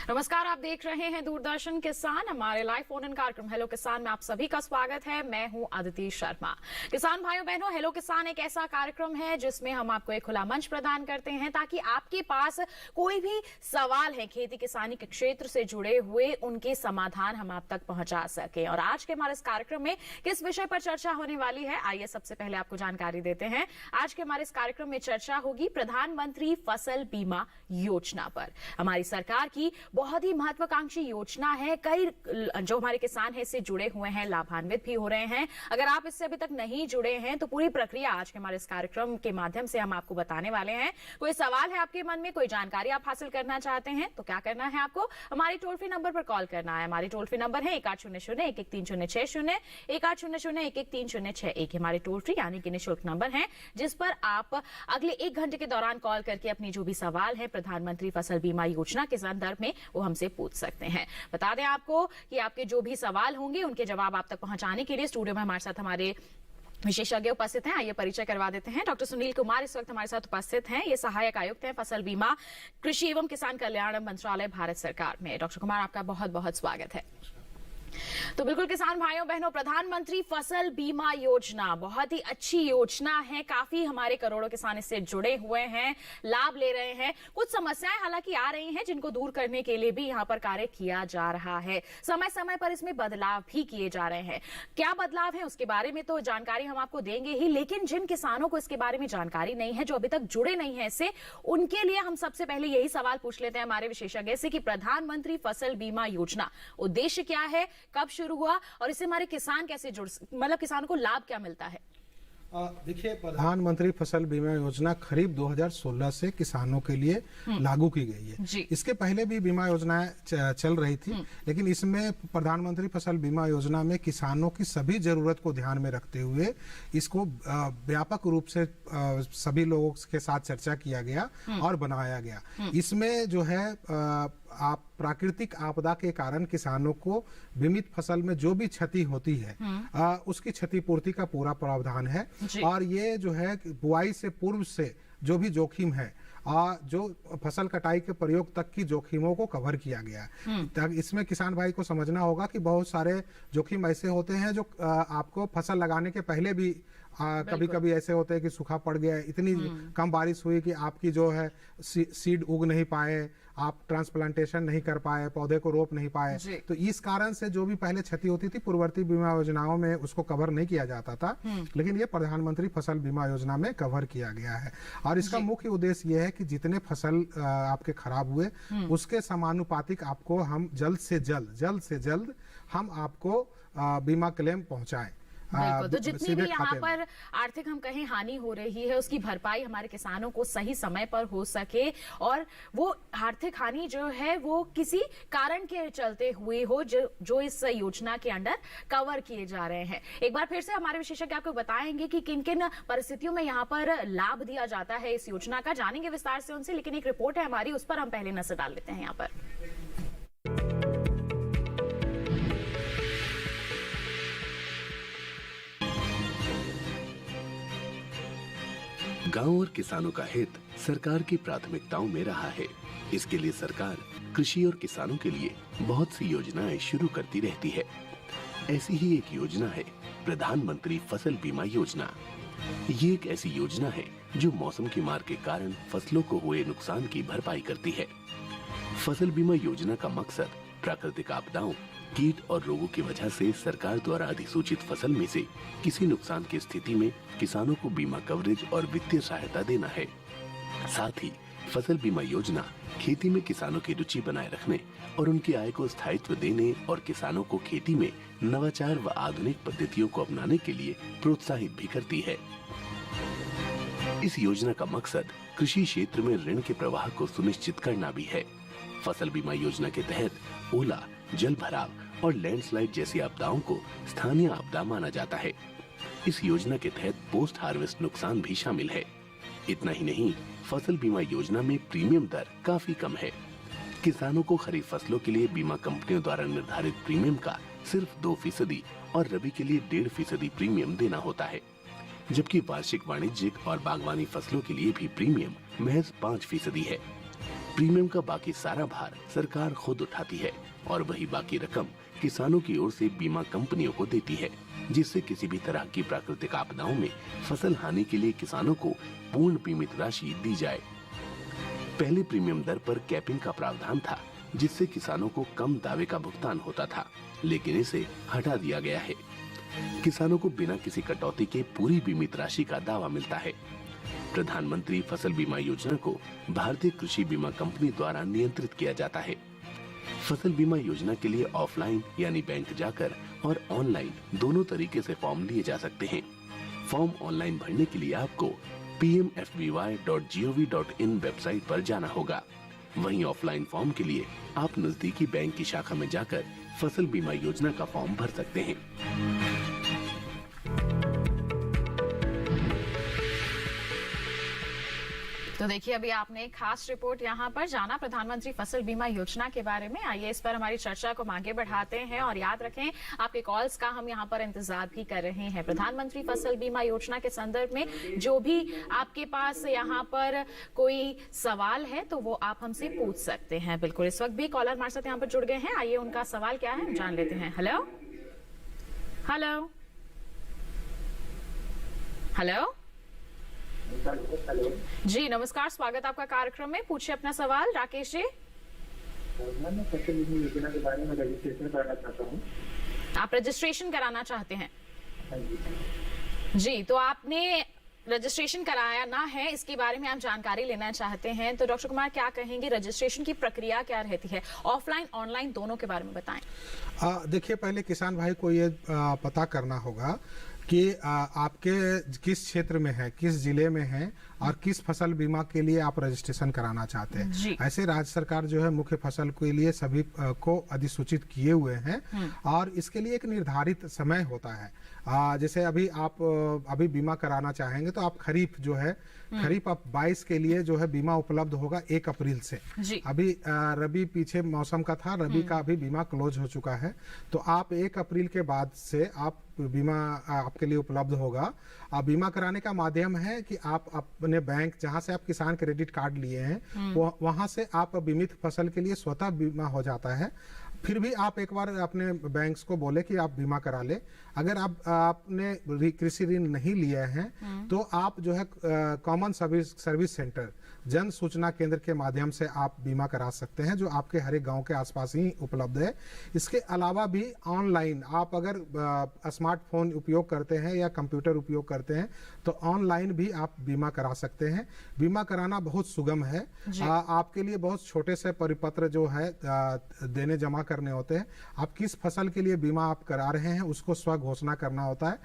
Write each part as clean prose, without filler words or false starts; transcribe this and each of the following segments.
नमस्कार, आप देख रहे हैं दूरदर्शन किसान। हमारे लाइव फोन इन कार्यक्रम हेलो किसान में आप सभी का स्वागत है। मैं हूं अदिति शर्मा। किसान भाइयों बहनों, हेलो किसान एक ऐसा कार्यक्रम है जिसमें हम आपको एक खुला मंच प्रदान करते हैं ताकि आपके पास कोई भी सवाल है खेती किसानी के क्षेत्र से जुड़े हुए, उनके समाधान हम आप तक पहुंचा सके। और आज के हमारे इस कार्यक्रम में किस विषय पर चर्चा होने वाली है, आइए सबसे पहले आपको जानकारी देते हैं। आज के हमारे इस कार्यक्रम में चर्चा होगी प्रधानमंत्री फसल बीमा योजना पर। हमारी सरकार की बहुत ही महत्वाकांक्षी योजना है। कई जो हमारे किसान हैं इससे जुड़े हुए हैं, लाभान्वित भी हो रहे हैं। अगर आप इससे अभी तक नहीं जुड़े हैं तो पूरी प्रक्रिया आज के हमारे इस कार्यक्रम के माध्यम से हम आपको बताने वाले हैं। कोई सवाल है आपके मन में, कोई जानकारी आप हासिल करना चाहते हैं तो क्या करना है, आपको हमारे टोल फ्री नंबर पर कॉल करना है। हमारी टोल फ्री नंबर है 1800-113060, 1800-113061। हमारे टोल फ्री यानी कि निःशुल्क नंबर है जिस पर आप अगले 1 घंटे के दौरान कॉल करके अपनी जो भी सवाल है प्रधानमंत्री फसल बीमा योजना के संदर्भ में वो हमसे पूछ सकते हैं। बता दें आपको कि आपके जो भी सवाल होंगे उनके जवाब आप तक पहुंचाने के लिए स्टूडियो में हमारे साथ हमारे विशेषज्ञ उपस्थित हैं। आइए परिचय करवा देते हैं। डॉक्टर सुनील कुमार इस वक्त हमारे साथ उपस्थित हैं। ये सहायक आयुक्त हैं फसल बीमा, कृषि एवं किसान कल्याण मंत्रालय, भारत सरकार में। डॉक्टर कुमार, आपका बहुत बहुत स्वागत है। तो बिल्कुल किसान भाइयों बहनों, प्रधानमंत्री फसल बीमा योजना बहुत ही अच्छी योजना है। काफी हमारे करोड़ों किसान इससे जुड़े हुए हैं, लाभ ले रहे हैं। कुछ समस्याएं हालांकि आ रही हैं जिनको दूर करने के लिए भी यहाँ पर कार्य किया जा रहा है। समय समय पर इसमें बदलाव भी किए जा रहे हैं। क्या बदलाव है उसके बारे में तो जानकारी हम आपको देंगे ही, लेकिन जिन किसानों को इसके बारे में जानकारी नहीं है, जो अभी तक जुड़े नहीं है इससे, उनके लिए हम सबसे पहले यही सवाल पूछ लेते हैं हमारे विशेषज्ञ से कि प्रधानमंत्री फसल बीमा योजना उद्देश्य क्या है, कब शुरू हुआ और इससे हमारे किसान कैसे मतलब किसानों को लाभ क्या मिलता है? देखिए, प्रधानमंत्री फसल बीमा योजना करीब 2016 से किसानों के लिए लागू की गई है। इसके पहले भी बीमा योजनाएं चल रही थी, लेकिन इसमें प्रधानमंत्री फसल बीमा योजना में किसानों की सभी जरूरत को ध्यान में रखते हुए इसको व्यापक रूप से सभी लोगों के साथ चर्चा किया गया और बनाया गया। इसमें जो है आप प्राकृतिक आपदा के कारण किसानों को बीमित फसल में जो भी क्षति होती है उसकी क्षतिपूर्ति का पूरा प्रावधान है। और ये जो है बुआई से पूर्व से जो भी जोखिम है जो फसल कटाई के प्रयोग तक की जोखिमों को कवर किया गया है। इसमें किसान भाई को समझना होगा कि बहुत सारे जोखिम ऐसे होते हैं जो आपको फसल लगाने के पहले भी कभी कभी ऐसे होते हैं कि सूखा पड़ गया, इतनी कम बारिश हुई कि आपकी जो है सीड उग नहीं पाए, आप ट्रांसप्लांटेशन नहीं कर पाए, पौधे को रोप नहीं पाए। तो इस कारण से जो भी पहले क्षति होती थी पूर्ववर्ती बीमा योजनाओं में उसको कवर नहीं किया जाता था, लेकिन ये प्रधानमंत्री फसल बीमा योजना में कवर किया गया है। और इसका मुख्य उद्देश्य ये है कि जितने फसल आपके खराब हुए उसके समानुपातिक आपको हम जल्द से जल्द हम आपको बीमा क्लेम पहुंचाएं। तो जितनी भी यहाँ पर आर्थिक हम कहें हानि हो रही है उसकी भरपाई हमारे किसानों को सही समय पर हो सके और वो आर्थिक हानि जो है वो किसी कारण के चलते हुई हो जो इस योजना के अंडर कवर किए जा रहे हैं। एक बार फिर से हमारे विशेषज्ञ आपको बताएंगे कि किन किन परिस्थितियों में यहाँ पर लाभ दिया जाता है इस योजना का, जानेंगे विस्तार से उनसे। लेकिन एक रिपोर्ट है हमारी, उस पर हम पहले नजर डाल लेते हैं। यहाँ पर गांव और किसानों का हित सरकार की प्राथमिकताओं में रहा है। इसके लिए सरकार कृषि और किसानों के लिए बहुत सी योजनाएं शुरू करती रहती है। ऐसी ही एक योजना है प्रधानमंत्री फसल बीमा योजना। ये एक ऐसी योजना है जो मौसम की मार के कारण फसलों को हुए नुकसान की भरपाई करती है। फसल बीमा योजना का मकसद प्राकृतिक आपदाओं, कीट और रोगों की वजह से सरकार द्वारा अधिसूचित फसल में से किसी नुकसान की स्थिति में किसानों को बीमा कवरेज और वित्तीय सहायता देना है। साथ ही फसल बीमा योजना खेती में किसानों की रुचि बनाए रखने और उनकी आय को स्थायित्व देने और किसानों को खेती में नवाचार व आधुनिक पद्धतियों को अपनाने के लिए प्रोत्साहित भी करती है। इस योजना का मकसद कृषि क्षेत्र में ऋण के प्रवाह को सुनिश्चित करना भी है। फसल बीमा योजना के तहत ओला, जल भराव और लैंडस्लाइड जैसी आपदाओं को स्थानीय आपदा माना जाता है। इस योजना के तहत पोस्ट हार्वेस्ट नुकसान भी शामिल है। इतना ही नहीं, फसल बीमा योजना में प्रीमियम दर काफी कम है। किसानों को खरीफ फसलों के लिए बीमा कंपनियों द्वारा निर्धारित प्रीमियम का सिर्फ 2% और रबी के लिए 1.5% प्रीमियम देना होता है, जबकि वार्षिक वाणिज्यिक और बागवानी फसलों के लिए भी प्रीमियम महज 5% है। प्रीमियम का बाकी सारा भार सरकार खुद उठाती है और वही बाकी रकम किसानों की ओर से बीमा कंपनियों को देती है, जिससे किसी भी तरह की प्राकृतिक आपदाओं में फसल हानि के लिए किसानों को पूर्ण बीमित राशि दी जाए। पहले प्रीमियम दर पर कैपिंग का प्रावधान था, जिससे किसानों को कम दावे का भुगतान होता था, लेकिन इसे हटा दिया गया है। किसानों को बिना किसी कटौती के पूरी बीमित राशि का दावा मिलता है। प्रधानमंत्री फसल बीमा योजना को भारतीय कृषि बीमा कंपनी द्वारा नियंत्रित किया जाता है। फसल बीमा योजना के लिए ऑफलाइन यानी बैंक जाकर और ऑनलाइन दोनों तरीके से फॉर्म लिए जा सकते हैं। फॉर्म ऑनलाइन भरने के लिए आपको pmfby.gov.in वेबसाइट पर जाना होगा। वहीं ऑफलाइन फॉर्म के लिए आप नजदीकी बैंक की शाखा में जाकर फसल बीमा योजना का फॉर्म भर सकते हैं। तो देखिए, अभी आपने एक खास रिपोर्ट यहाँ पर जाना प्रधानमंत्री फसल बीमा योजना के बारे में। आइए इस पर हमारी चर्चा को आगे बढ़ाते हैं और याद रखें आपके कॉल्स का हम यहाँ पर इंतजार भी कर रहे हैं। प्रधानमंत्री फसल बीमा योजना के संदर्भ में जो भी आपके पास यहाँ पर कोई सवाल है तो वो आप हमसे पूछ सकते हैं। बिल्कुल, इस वक्त भी कॉलर हमारे साथ यहाँ पर जुड़ गए हैं। आइए उनका सवाल क्या है जान लेते हैं। हेलो हेलो हेलो जी, नमस्कार, स्वागत आपका कार्यक्रम में। पूछिए अपना सवाल राकेश जी। मैं फसल बीमा योजना के बारे में रजिस्ट्रेशन कराना चाहता हूँ। आप रजिस्ट्रेशन कराना चाहते हैं? हाँ जी। जी, तो आपने रजिस्ट्रेशन कराया ना है, इसके बारे में आप जानकारी लेना चाहते हैं, तो डॉक्टर कुमार क्या कहेंगे, रजिस्ट्रेशन की प्रक्रिया क्या रहती है, ऑफलाइन ऑनलाइन दोनों के बारे में बताएं। देखिए, पहले किसान भाई को ये पता करना होगा कि आपके किस क्षेत्र में है, किस जिले में है और किस फसल बीमा के लिए आप रजिस्ट्रेशन कराना चाहते हैं। ऐसे राज्य सरकार जो है मुख्य फसल के लिए सभी को अधिसूचित किए हुए हैं और इसके लिए एक निर्धारित समय होता है। जैसे अभी बीमा कराना चाहेंगे तो आप खरीफ जो है, खरीफ आप 22 के लिए जो है बीमा उपलब्ध होगा 1 अप्रैल से। अभी रबी पीछे मौसम का था, रबी का अभी बीमा क्लोज हो चुका है, तो आप 1 अप्रैल के बाद से आप बीमा आपके लिए उपलब्ध होगा। बीमा कराने का माध्यम है कि आप अपने बैंक जहां से आप किसान क्रेडिट कार्ड लिए हैं वहां से आप बीमित फसल के लिए स्वतः बीमा हो जाता है। फिर भी आप एक बार अपने बैंक्स को बोले कि आप बीमा करा ले। अगर आपने कृषि ऋण नहीं लिया है तो आप जो है कॉमन सर्विस सेंटर, जन सूचना केंद्र के माध्यम से आप बीमा करा सकते हैं, जो आपके हर एक गांव के आसपास ही उपलब्ध है। इसके अलावा भी ऑनलाइन आप अगर स्मार्टफोन उपयोग करते हैं या कंप्यूटर उपयोग करते हैं तो ऑनलाइन भी आप बीमा करा सकते हैं। बीमा कराना बहुत सुगम है। आपके लिए बहुत छोटे से परिपत्र जो है देने जमा करने होते हैं। आप किस फसल के लिए बीमा आप करा रहे हैं उसको स्व घोषणा करना होता है।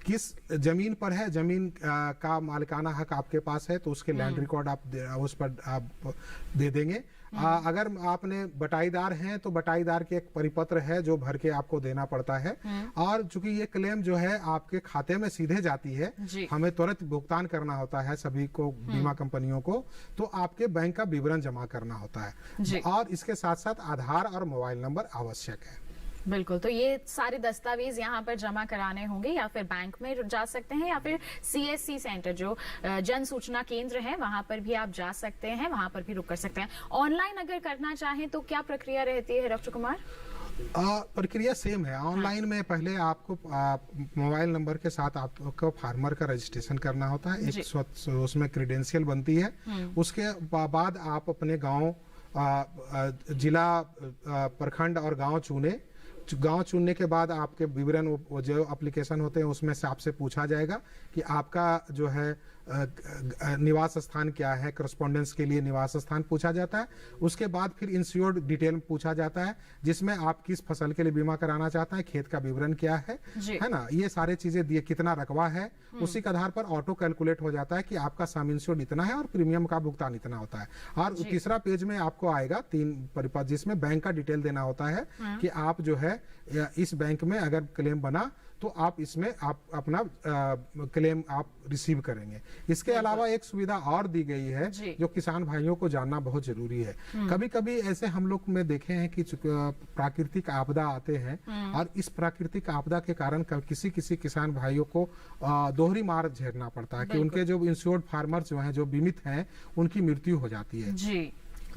किस जमीन पर है, जमीन का मालिकाना हक आपके पास है तो उसके लैंड रिकॉर्ड आप उस पर आप दे देंगे। अगर आपने बटाईदार हैं तो बटाईदार के एक परिपत्र है जो भर के आपको देना पड़ता है। और चूंकि ये क्लेम जो है आपके खाते में सीधे जाती है, हमें तुरंत भुगतान करना होता है सभी को, बीमा कंपनियों को, तो आपके बैंक का विवरण जमा करना होता है और इसके साथ साथ आधार और मोबाइल नंबर आवश्यक है। बिल्कुल, तो ये सारे दस्तावेज यहाँ पर जमा कराने होंगे या फिर बैंक में जा सकते हैं या फिर CSC सेंटर जो जन सूचना केंद्र है वहां पर भी आप जा सकते हैं, वहां पर भी रुक कर सकते हैं। ऑनलाइन अगर करना चाहें तो क्या प्रक्रिया रहती है डॉक्टर कुमार? प्रक्रिया सेम है। ऑनलाइन में पहले आपको मोबाइल नंबर के साथ आपको फार्मर का रजिस्ट्रेशन करना होता है, एक उसमें क्रेडेंशियल बनती है। उसके बाद आप अपने गांव, जिला, प्रखंड और गांव चुनने के बाद आपके विवरण जो एप्लीकेशन होते हैं उसमें से आपसे पूछा जाएगा कि आपका जो है निवास स्थान क्या है। करस्पॉन्डेंस के लिए निवास स्थान पूछा जाता है। उसके बाद फिर इंश्योर्ड डिटेल पूछा जाता है जिसमें आप किस फसल के लिए बीमा कराना चाहते हैं, खेत का विवरण क्या है ना, ये सारे चीजें दिए, कितना रकबा है, उसी के आधार पर ऑटो कैलकुलेट हो जाता है कि आपका सम इंश्योर्ड इतना है और प्रीमियम का भुगतान इतना होता है। और तीसरा पेज में आपको आएगा 3 परिपत्र जिसमें बैंक का डिटेल देना होता है कि आप जो है इस बैंक में अगर क्लेम बना तो आप इसमें आप अपना क्लेम आप रिसीव करेंगे। इसके अलावा एक सुविधा और दी गई है जो किसान भाइयों को जानना बहुत जरूरी है। कभी कभी ऐसे हम लोग में देखे हैं कि प्राकृतिक आपदा आते हैं और इस प्राकृतिक आपदा के कारण किसी किसान भाइयों को दोहरी मार झेलना पड़ता है कि उनके जो इंश्योर्ड फार्मर्स जो हैं, जो बीमित हैं, उनकी मृत्यु हो जाती है।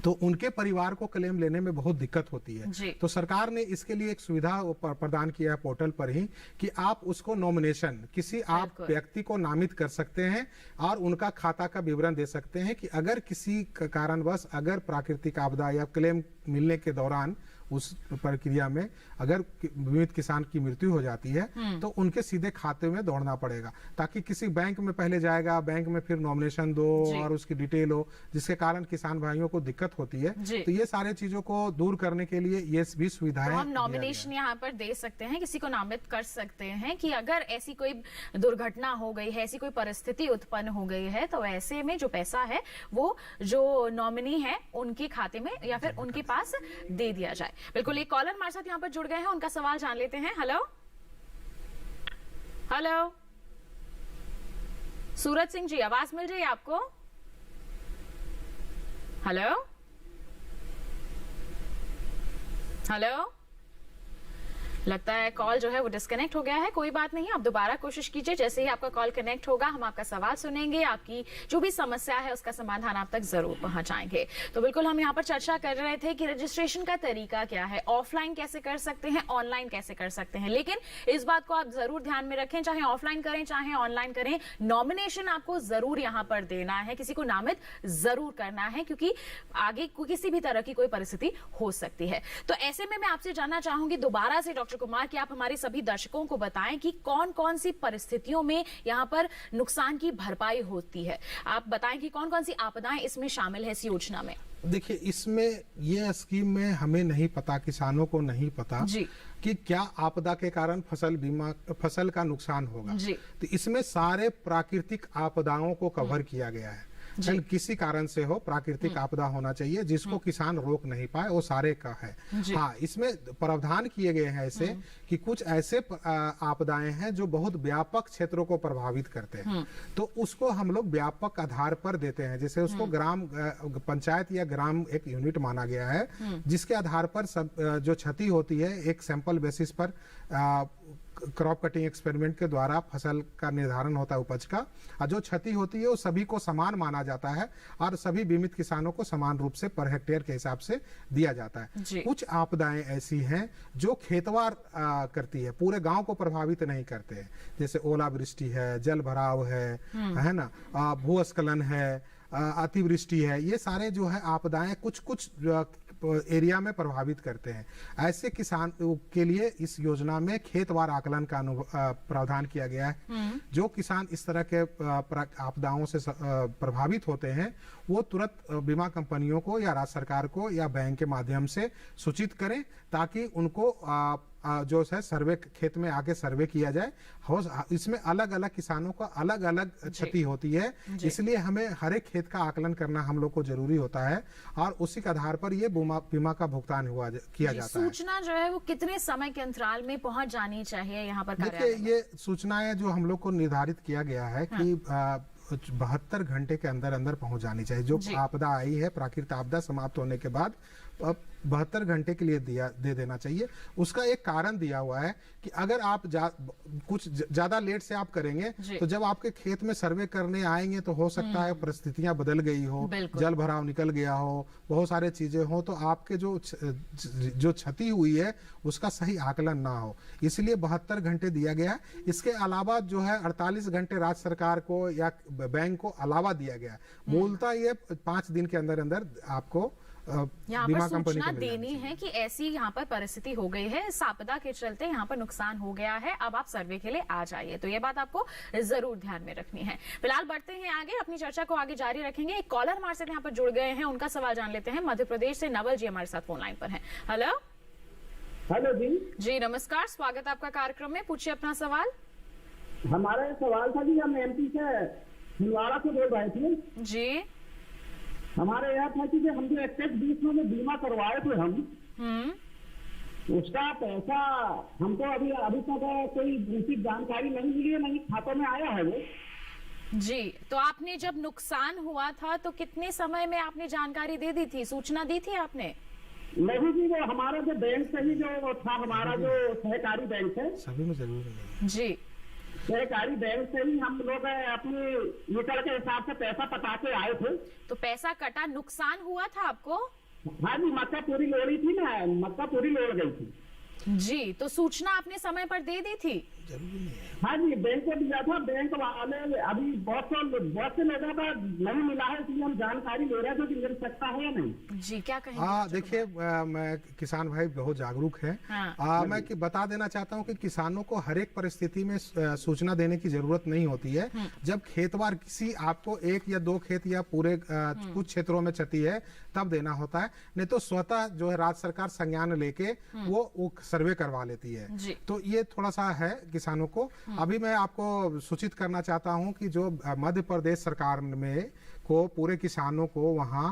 तो उनके परिवार को क्लेम लेने में बहुत दिक्कत होती है। जी। तो सरकार ने इसके लिए एक सुविधा प्रदान किया है पोर्टल पर ही कि आप उसको नॉमिनेशन किसी आप बिल्कुल। व्यक्ति को नामित कर सकते हैं और उनका खाता का विवरण दे सकते हैं कि अगर किसी कारणवश अगर प्राकृतिक आपदा या क्लेम मिलने के दौरान उस प्रक्रिया में अगर बीमित किसान की मृत्यु हो जाती है तो उनके सीधे खाते में दौड़ना पड़ेगा, ताकि किसी बैंक में पहले जाएगा, बैंक में फिर नॉमिनेशन दो और उसकी डिटेल हो, जिसके कारण किसान भाइयों को दिक्कत होती है। तो ये सारे चीजों को दूर करने के लिए ये भी सुविधाएं तो हम नॉमिनेशन यहाँ पर दे सकते हैं, किसी को नामित कर सकते हैं कि अगर ऐसी कोई दुर्घटना हो गई है, ऐसी कोई परिस्थिति उत्पन्न हो गई है, तो ऐसे में जो पैसा है वो जो नॉमिनी है उनके खाते में या फिर उनके पास दे दिया जाए। बिल्कुल, एक कॉलर हमारे साथ यहाँ पर जुड़ गए हैं, उनका सवाल जान लेते हैं। हेलो हेलो, सूरज सिंह जी, आवाज मिल रही है आपको? हेलो हेलो, लगता है कॉल जो है वो डिस्कनेक्ट हो गया है। कोई बात नहीं, आप दोबारा कोशिश कीजिए। जैसे ही आपका कॉल कनेक्ट होगा हम आपका सवाल सुनेंगे, आपकी जो भी समस्या है उसका समाधान आप तक जरूर पहुंचाएंगे। तो बिल्कुल, हम यहाँ पर चर्चा कर रहे थे कि रजिस्ट्रेशन का तरीका क्या है, ऑफलाइन कैसे कर सकते हैं, ऑनलाइन कैसे कर सकते हैं। लेकिन इस बात को आप जरूर ध्यान में रखें, चाहे ऑफलाइन करें चाहे ऑनलाइन करें, नॉमिनेशन आपको जरूर यहाँ पर देना है, किसी को नामित जरूर करना है, क्योंकि आगे किसी भी तरह की कोई परिस्थिति हो सकती है। तो ऐसे में मैं आपसे जानना चाहूंगी दोबारा से डॉक्टर कुमार कि आप हमारे सभी दर्शकों को बताएं कि कौन कौन सी परिस्थितियों में यहाँ पर नुकसान की भरपाई होती है। आप बताएं कि कौन कौन सी आपदाएं इसमें शामिल है इस योजना में। देखिए, इसमें ये स्कीम में हमें नहीं पता, किसानों को नहीं पता कि क्या आपदा के कारण फसल का नुकसान होगा। तो इसमें सारे प्राकृतिक आपदाओं को कवर किया गया है। किसी कारण से हो, प्राकृतिक आपदा होना चाहिए जिसको किसान रोक नहीं पाए, वो सारे का है। हाँ, इसमें प्रावधान किए गए हैं ऐसे कि कुछ ऐसे आपदाएं हैं जो बहुत व्यापक क्षेत्रों को प्रभावित करते हैं, तो उसको हम लोग व्यापक आधार पर देते हैं। जैसे उसको ग्राम पंचायत या ग्राम एक यूनिट माना गया है, जिसके आधार पर सब जो क्षति होती है एक सैंपल बेसिस पर क्रॉप कटिंग एक्सपेरिमेंट के द्वारा फसल का निर्धारण होता है उपज का, और जो क्षति होती है वो सभी को समान माना जाता है और सभी बीमित किसानों को समान रूप से पर हेक्टेयर के हिसाब से दिया जाता है। कुछ आपदाएं ऐसी हैं जो खेतवार करती है, पूरे गांव को प्रभावित नहीं करते हैं, जैसे ओलावृष्टि है, जल भराव है ना, भूस्खलन है, अतिवृष्टि है। ये सारे जो है आपदाएं कुछ कुछ एरिया में प्रभावित करते हैं। ऐसे किसान के लिए इस योजना में खेतवार आकलन का प्रावधान किया गया है। जो किसान इस तरह के आपदाओं से प्रभावित होते हैं वो तुरंत बीमा कंपनियों को या राज्य सरकार को या बैंक के माध्यम से सूचित करें, ताकि उनको जो है सर्वे खेत में आके सर्वे किया जाए। इसमें अलग अलग किसानों को अलग अलग क्षति होती है, इसलिए हमें हर एक खेत का आकलन करना हम लोग को जरूरी होता है और उसी के आधार पर ये बीमा का भुगतान किया जाता है। सूचना जो है वो कितने समय के अंतराल में पहुंच जानी चाहिए यहाँ पर? देखिए, ये सूचनाएं जो हम लोग को निर्धारित किया गया है कि 72 घंटे के अंदर अंदर पहुंच जानी चाहिए। जो आपदा आई है, प्राकृतिक आपदा समाप्त होने के बाद 72 घंटे के लिए दे देना चाहिए। उसका एक कारण दिया हुआ है कि अगर आप कुछ ज्यादा लेट से आप करेंगे तो जब आपके खेत में सर्वे करने आएंगे तो हो सकता है परिस्थितियां बदल गई हो, जल भराव निकल गया हो, बहुत सारे चीजें हो, तो आपके जो क्षति हुई है उसका सही आकलन ना हो, इसलिए 72 घंटे दिया गया। इसके अलावा जो है 48 घंटे राज्य सरकार को या बैंक को अलावा दिया गया। मूलतः ये 5 दिन के अंदर अंदर आपको यहाँ पर सूचना देनी है कि ऐसी यहाँ पर परिस्थिति हो गई है, इस आपदा के चलते यहाँ पर नुकसान हो गया है, अब आप सर्वे के लिए आ जाइए। तो ये बात आपको जरूर ध्यान में रखनी है। फिलहाल बढ़ते हैं आगे, अपनी चर्चा को आगे जारी रखेंगे। एक कॉलर हमारे साथ यहाँ पर जुड़ गए हैं, उनका सवाल जान लेते हैं। मध्य प्रदेश से नवल जी हमारे साथ फोन लाइन पर हैं। हेलो हेलो जी, नमस्कार, स्वागत आपका कार्यक्रम में। पूछिए अपना सवाल। हमारा ये सवाल था कि हम एमपी से छिंदवाड़ा से बोल रहे थे जी। हमारे यह था कि हम जो 21-20 में बीमा करवाए थे हम, उसका पैसा हमको अभी तक कोई निश्चित जानकारी नहीं मिली है, नहीं खातों में आया है वो। जी, तो आपने जब नुकसान हुआ था तो कितने समय में आपने जानकारी दे दी थी, सूचना दी थी आपने? नहीं जी, वो हमारा जो बैंक से ही जो था, हमारा जो सहकारी बैंक है, सभी में जरूर जी, सहकारी बैंक से ही हम लोग अपने मीटर के हिसाब से पैसा पटा के आए थे। तो पैसा कटा, नुकसान हुआ था आपको? हाँ जी, मक्का पूरी लोड़ी थी ना, मक्का पूरी लोड़ गई थी जी। तो सूचना आपने समय पर दे दी थी? हाँ जी, बैंक को दिया था। बैंक वाले अभी बहुत से लोगों का नहीं मिला है, इसलिए हम जानकारी ले रहे थे कि मिल सकता है या नहीं। जी, क्या कहेंगे? देखिए, मैं किसान भाई बहुत जागरूक है। हाँ। मैं बता देना चाहता हूं कि किसानों को हर एक परिस्थिति में सूचना देने की जरूरत नहीं होती है। जब खेतवार किसी आपको 1 या 2 खेत या पूरे कुछ क्षेत्रों में क्षति है तब देना होता है, नहीं तो स्वतः जो है राज्य सरकार संज्ञान लेके वो सर्वे करवा लेती है। तो ये थोड़ा सा है किसानों को। अभी मैं आपको सूचित करना चाहता हूं कि जो मध्य प्रदेश सरकार में को पूरे किसानों को वहां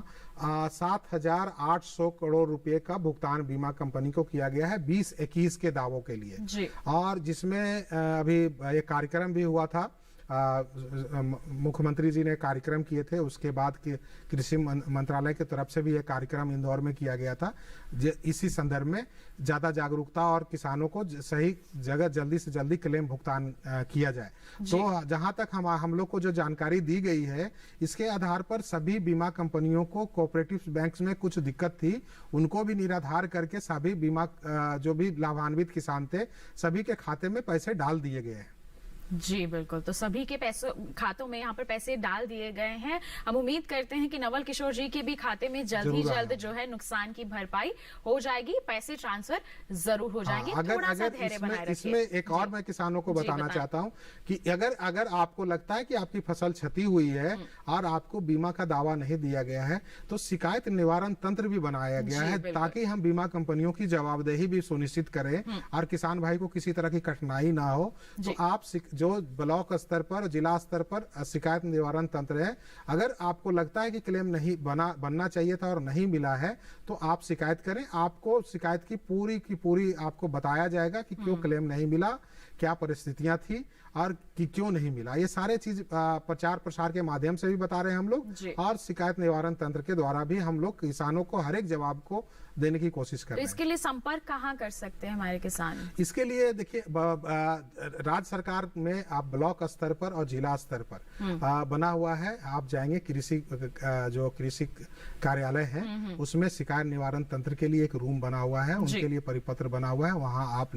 7,800 करोड़ रुपए का भुगतान बीमा कंपनी को किया गया है 2021 के दावों के लिए जी। और जिसमें अभी एक कार्यक्रम भी हुआ था। मुख्यमंत्री जी ने कार्यक्रम किए थे, उसके बाद कृषि मंत्रालय की तरफ से भी एक कार्यक्रम इंदौर में किया गया था। इसी संदर्भ में ज्यादा जागरूकता और किसानों को सही जगह जल्दी से जल्दी क्लेम भुगतान किया जाए। तो जहां तक हम लोग को जो जानकारी दी गई है, इसके आधार पर सभी बीमा कंपनियों को कोऑपरेटिव बैंक्स में कुछ दिक्कत थी, उनको भी निराधार करके सभी बीमा जो भी लाभान्वित किसान थे सभी के खाते में पैसे डाल दिए गए हैं। जी बिल्कुल, तो सभी के पैसों खातों में यहाँ पर पैसे डाल दिए गए हैं। हम उम्मीद करते हैं कि नवल किशोर जी के भी खाते में जल्द ही जल्द जो है नुकसान की भरपाई हो जाएगी, पैसे ट्रांसफर जरूर हो जाएंगे। थोड़ा सा धैर्य बनाए रखिए। इसमें एक और मैं किसानों को बताना चाहता हूँ कि अगर आपको लगता है कि आपकी फसल क्षति हुई है और आपको बीमा का दावा नहीं दिया गया है, तो शिकायत निवारण तंत्र भी बनाया गया है ताकि हम बीमा कंपनियों की जवाबदेही भी सुनिश्चित करें और किसान भाई को किसी तरह की कठिनाई ना हो। तो आप जो ब्लॉक स्तर पर, जिला स्तर पर शिकायत निवारण तंत्र है, अगर आपको लगता है कि क्लेम नहीं बनना चाहिए था और नहीं मिला है तो आप शिकायत करें। आपको शिकायत की पूरी आपको बताया जाएगा कि क्यों क्लेम नहीं मिला, क्या परिस्थितियां थी और कि क्यों नहीं मिला। ये सारे चीज प्रचार प्रसार के माध्यम से भी बता रहे हैं हम लोग और शिकायत निवारण तंत्र के द्वारा भी हम लोग किसानों को हर एक जवाब को देने की कोशिश कर रहे हैं। इसके लिए संपर्क कहाँ कर सकते हैं हमारे किसान? इसके लिए देखिए, राज्य सरकार में आप ब्लॉक स्तर पर और जिला स्तर पर बना हुआ है। आप जाएंगे जो कृषि कार्यालय है उसमें शिकायत निवारण तंत्र के लिए एक रूम बना हुआ है, उनके लिए परिपत्र बना हुआ है। वहां आप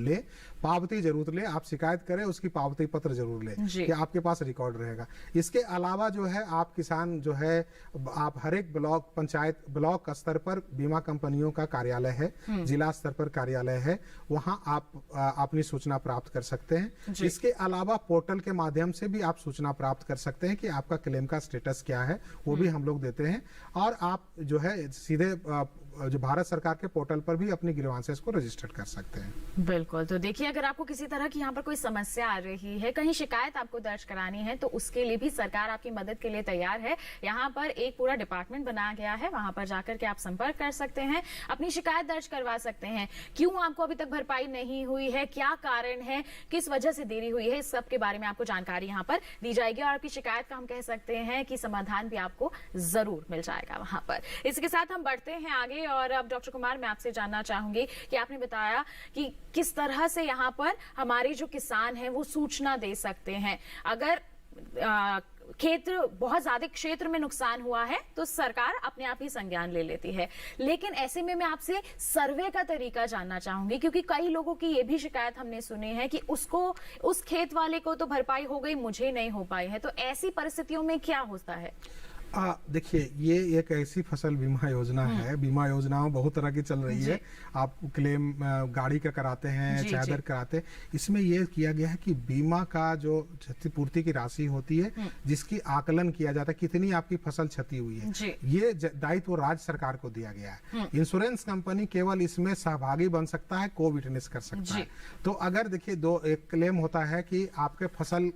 पावती जरूर ले, आप शिकायत करें उसकी पावती पत्र जरूर ले कि आपके पास रिकॉर्ड रहेगा। इसके अलावा जो है आप किसान जो है आप हर एक ब्लॉक पंचायत ब्लॉक स्तर पर बीमा कंपनियों का कार्यालय है, जिला स्तर पर कार्यालय है, वहां आप अपनी सूचना प्राप्त कर सकते हैं। इसके अलावा पोर्टल के माध्यम से भी आप सूचना प्राप्त कर सकते हैं कि आपका क्लेम का स्टेटस क्या है, वो भी हम लोग देते हैं। और आप जो है सीधे जो भारत सरकार के पोर्टल पर भी अपनी ग्रीवांसेस को रजिस्टर कर सकते हैं। बिल्कुल, तो देखिए अगर आपको किसी तरह की यहाँ पर कोई समस्या आ रही है, कहीं शिकायत आपको दर्ज करानी है, तो उसके लिए भी सरकार आपकी मदद के लिए तैयार है। यहाँ पर एक पूरा डिपार्टमेंट बनाया गया है, वहां पर जाकर के आप संपर्क कर सकते हैं, अपनी शिकायत दर्ज करवा सकते हैं। क्यों आपको अभी तक भरपाई नहीं हुई है, क्या कारण है, किस वजह से देरी हुई है, इस सब के बारे में आपको जानकारी यहाँ पर दी जाएगी और आपकी शिकायत का हम कह सकते हैं कि समाधान भी आपको जरूर मिल जाएगा वहां पर। इसके साथ हम बढ़ते हैं आगे और अब डॉक्टर कुमार मैं आपसे जानना चाहूंगी कि आपने बताया कि किस तरह से यहाँ पर हमारे जो किसान हैं वो सूचना दे सकते हैं। अगर क्षेत्र बहुत ज्यादा क्षेत्र में नुकसान हुआ है तो सरकार अपने आप ही संज्ञान ले लेती है, लेकिन ऐसे में मैं आपसे सर्वे का तरीका जानना चाहूंगी क्योंकि कई लोगों की ये भी शिकायत हमने सुनी है कि उस खेत वाले को तो भरपाई हो गई, मुझे नहीं हो पाई है। तो ऐसी परिस्थितियों में क्या होता है? देखिए, ये एक ऐसी फसल बीमा योजना है, बीमा योजनाओं बहुत तरह की चल रही है। आप क्लेम गाड़ी का कराते हैं, चादर कराते हैं। इसमें ये किया गया है कि बीमा का जो क्षतिपूर्ति की राशि होती है जिसकी आकलन किया जाता है कितनी आपकी फसल क्षति हुई है, ये दायित्व राज्य सरकार को दिया गया है। इंश्योरेंस कंपनी केवल इसमें सहभागी बन सकता है, को विटनेस कर सकता है। तो अगर देखिए एक क्लेम होता है कि आपके फसल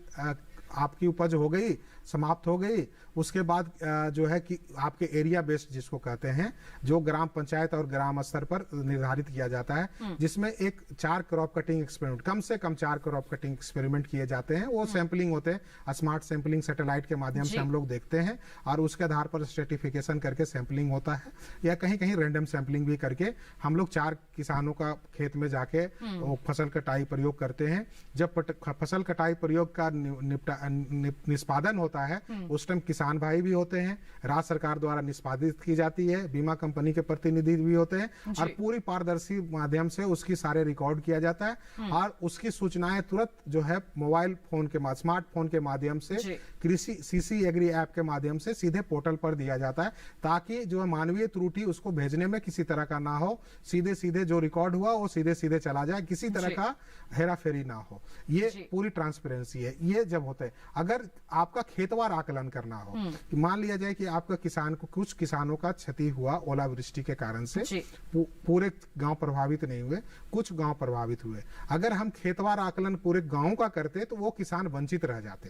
आपकी उपज हो गई, समाप्त हो गई, उसके बाद जो है कि आपके एरिया बेस्ड जिसको कहते हैं, जो ग्राम पंचायत और ग्राम स्तर पर निर्धारित किया जाता है, जिसमें एक 4 क्रॉप कटिंग एक्सपेरिमेंट, कम से कम 4 क्रॉप कटिंग एक्सपेरिमेंट किए जाते हैं। वो सैंपलिंग होते हैं, स्मार्ट सैंपलिंग सैटेलाइट के माध्यम से हम लोग देखते हैं और उसके आधार पर स्ट्रेटिफिकेशन करके सैंपलिंग होता है, या कहीं कहीं रैंडम सैंपलिंग भी करके हम लोग 4 किसानों का खेत में जाके वो फसल कटाई प्रयोग करते हैं। जब फसल कटाई प्रयोग का निष्पादन होता है, उस टाइम किसान भाई भी होते हैं, राज्य सरकार द्वारा निष्पादित की जाती है, बीमा कंपनी के प्रतिनिधि भी होते हैं और पूरी पारदर्शी माध्यम से उसकी सारे रिकॉर्ड किया जाता है और उसकी सूचनाएं तुरंत जो है मोबाइल फोन के स्मार्टफोन के माध्यम से कृषि सीसी एग्री ऐप के माध्यम से सीधे पोर्टल पर दिया जाता है, ताकि जो मानवीय त्रुटि उसको भेजने में किसी तरह का ना हो, सीधे सीधे जो रिकॉर्ड हुआ वो सीधे सीधे चला जाए, किसी तरह का हेराफेरी ना हो। ये पूरी ट्रांसपेरेंसी है। ये जब होता है, अगर आपका खेतवार आकलन करना हो, कि मान लिया जाए कि आपका किसान को, कुछ किसानों का क्षति हुआ ओलावृष्टि के कारण से, पूरे गांव प्रभावित नहीं हुए, कुछ गांव प्रभावित हुए, अगर हम खेतवार आकलन पूरे गांव का करते तो वो किसान वंचित रह जाते,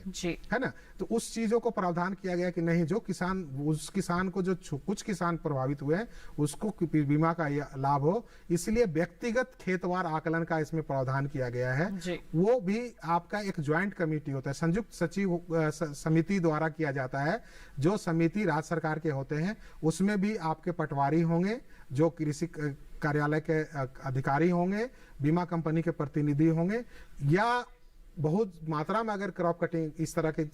है ना। तो उस चीजों को प्रावधान किया गया कि नहीं, जो किसान, उस किसान को, जो कुछ किसान प्रभावित हुए हैं उसको बीमा का लाभ हो, इसलिए व्यक्तिगत खेतवार आकलन का इसमें प्रावधान किया गया है। वो भी आपका एक ज्वाइंट कमेटी होता है, संयुक्त सचिव समिति द्वारा किया जाता है, जो समिति राज्य सरकार के होते हैं, उसमें भी आपके पटवारी होंगे, जो कृषि कार्यालय के अधिकारी होंगे, बीमा कंपनी के प्रतिनिधि होंगे, या बहुत मात्रा में अगर क्रॉप कटिंग इस तरह के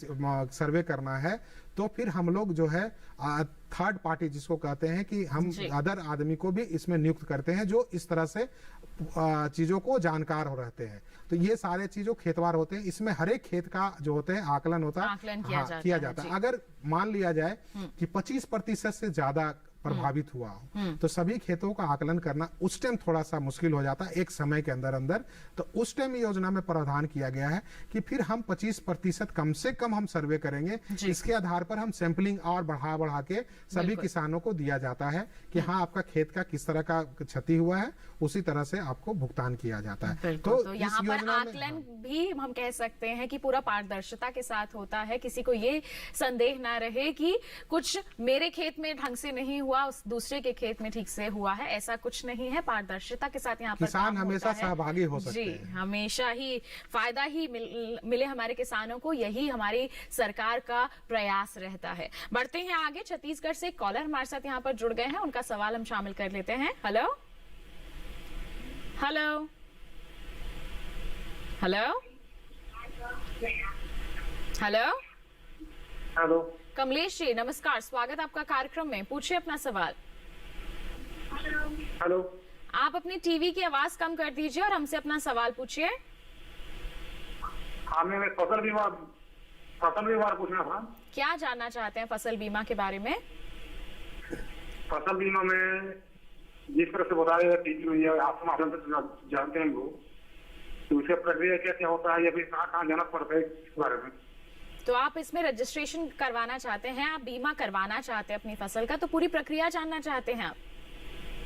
सर्वे करना है तो फिर हम लोग जो है थर्ड पार्टी जिसको कहते हैं कि हम अदर आदमी को भी इसमें नियुक्त करते हैं, जो इस तरह से चीजों को जानकार हो रहते हैं। तो ये सारे चीजों खेतवार होते हैं, इसमें हर एक खेत का जो होते हैं आकलन होता है, किया जाता है। अगर मान लिया जाए कि 25% से ज्यादा प्रभावित हुआ हो तो सभी खेतों का आकलन करना उस टाइम थोड़ा सा मुश्किल हो जाता है एक समय के अंदर अंदर। तो उस टाइम योजना में प्रावधान किया गया है कि फिर हम 25% कम से कम हम सर्वे करेंगे, इसके आधार पर हम सैंपलिंग और बढ़ा के सभी किसानों को दिया जाता है कि हाँ आपका खेत का किस तरह का क्षति हुआ है, उसी तरह से आपको भुगतान किया जाता है। तो यहाँ पर आकलन भी हम कह सकते हैं कि पूरा पारदर्शिता के साथ होता है, किसी को ये संदेह ना रहे कि कुछ मेरे खेत में ढंग से नहीं हुआ, उस दूसरे के खेत में ठीक से हुआ है, ऐसा कुछ नहीं है। पारदर्शिता के साथ यहाँ पर किसान हमेशा सहभागी हो सकते हैं। जी, हमेशा ही फायदा ही मिले हमारे किसानों को, यही हमारी सरकार का प्रयास रहता है। बढ़ते हैं आगे, छत्तीसगढ़ से कॉलर हमारे साथ यहाँ पर जुड़ गए हैं, उनका सवाल हम शामिल कर लेते हैं। Hello hello hello hello hello, Kamlesh ji नमस्कार, स्वागत आपका कार्यक्रम में, पूछिए अपना सवाल। हेलो, आप अपनी टीवी की आवाज कम कर दीजिए और हमसे अपना सवाल पूछिए। हाँ, मैं फसल बीमा पूछना था। क्या जानना चाहते हैं फसल बीमा के बारे में? फसल बीमा में जिस तरह से बता रहे टीवी में या आपके माध्यम से जानते हैं लोग, तो उसका प्रक्रिया क्या क्या होता है या फिर कहाँ जाना पड़ता है इस बारे में? तो आप इसमें रजिस्ट्रेशन करवाना चाहते हैं, आप बीमा करवाना चाहते हैं अपनी फसल का, तो पूरी प्रक्रिया जानना चाहते हैं आप?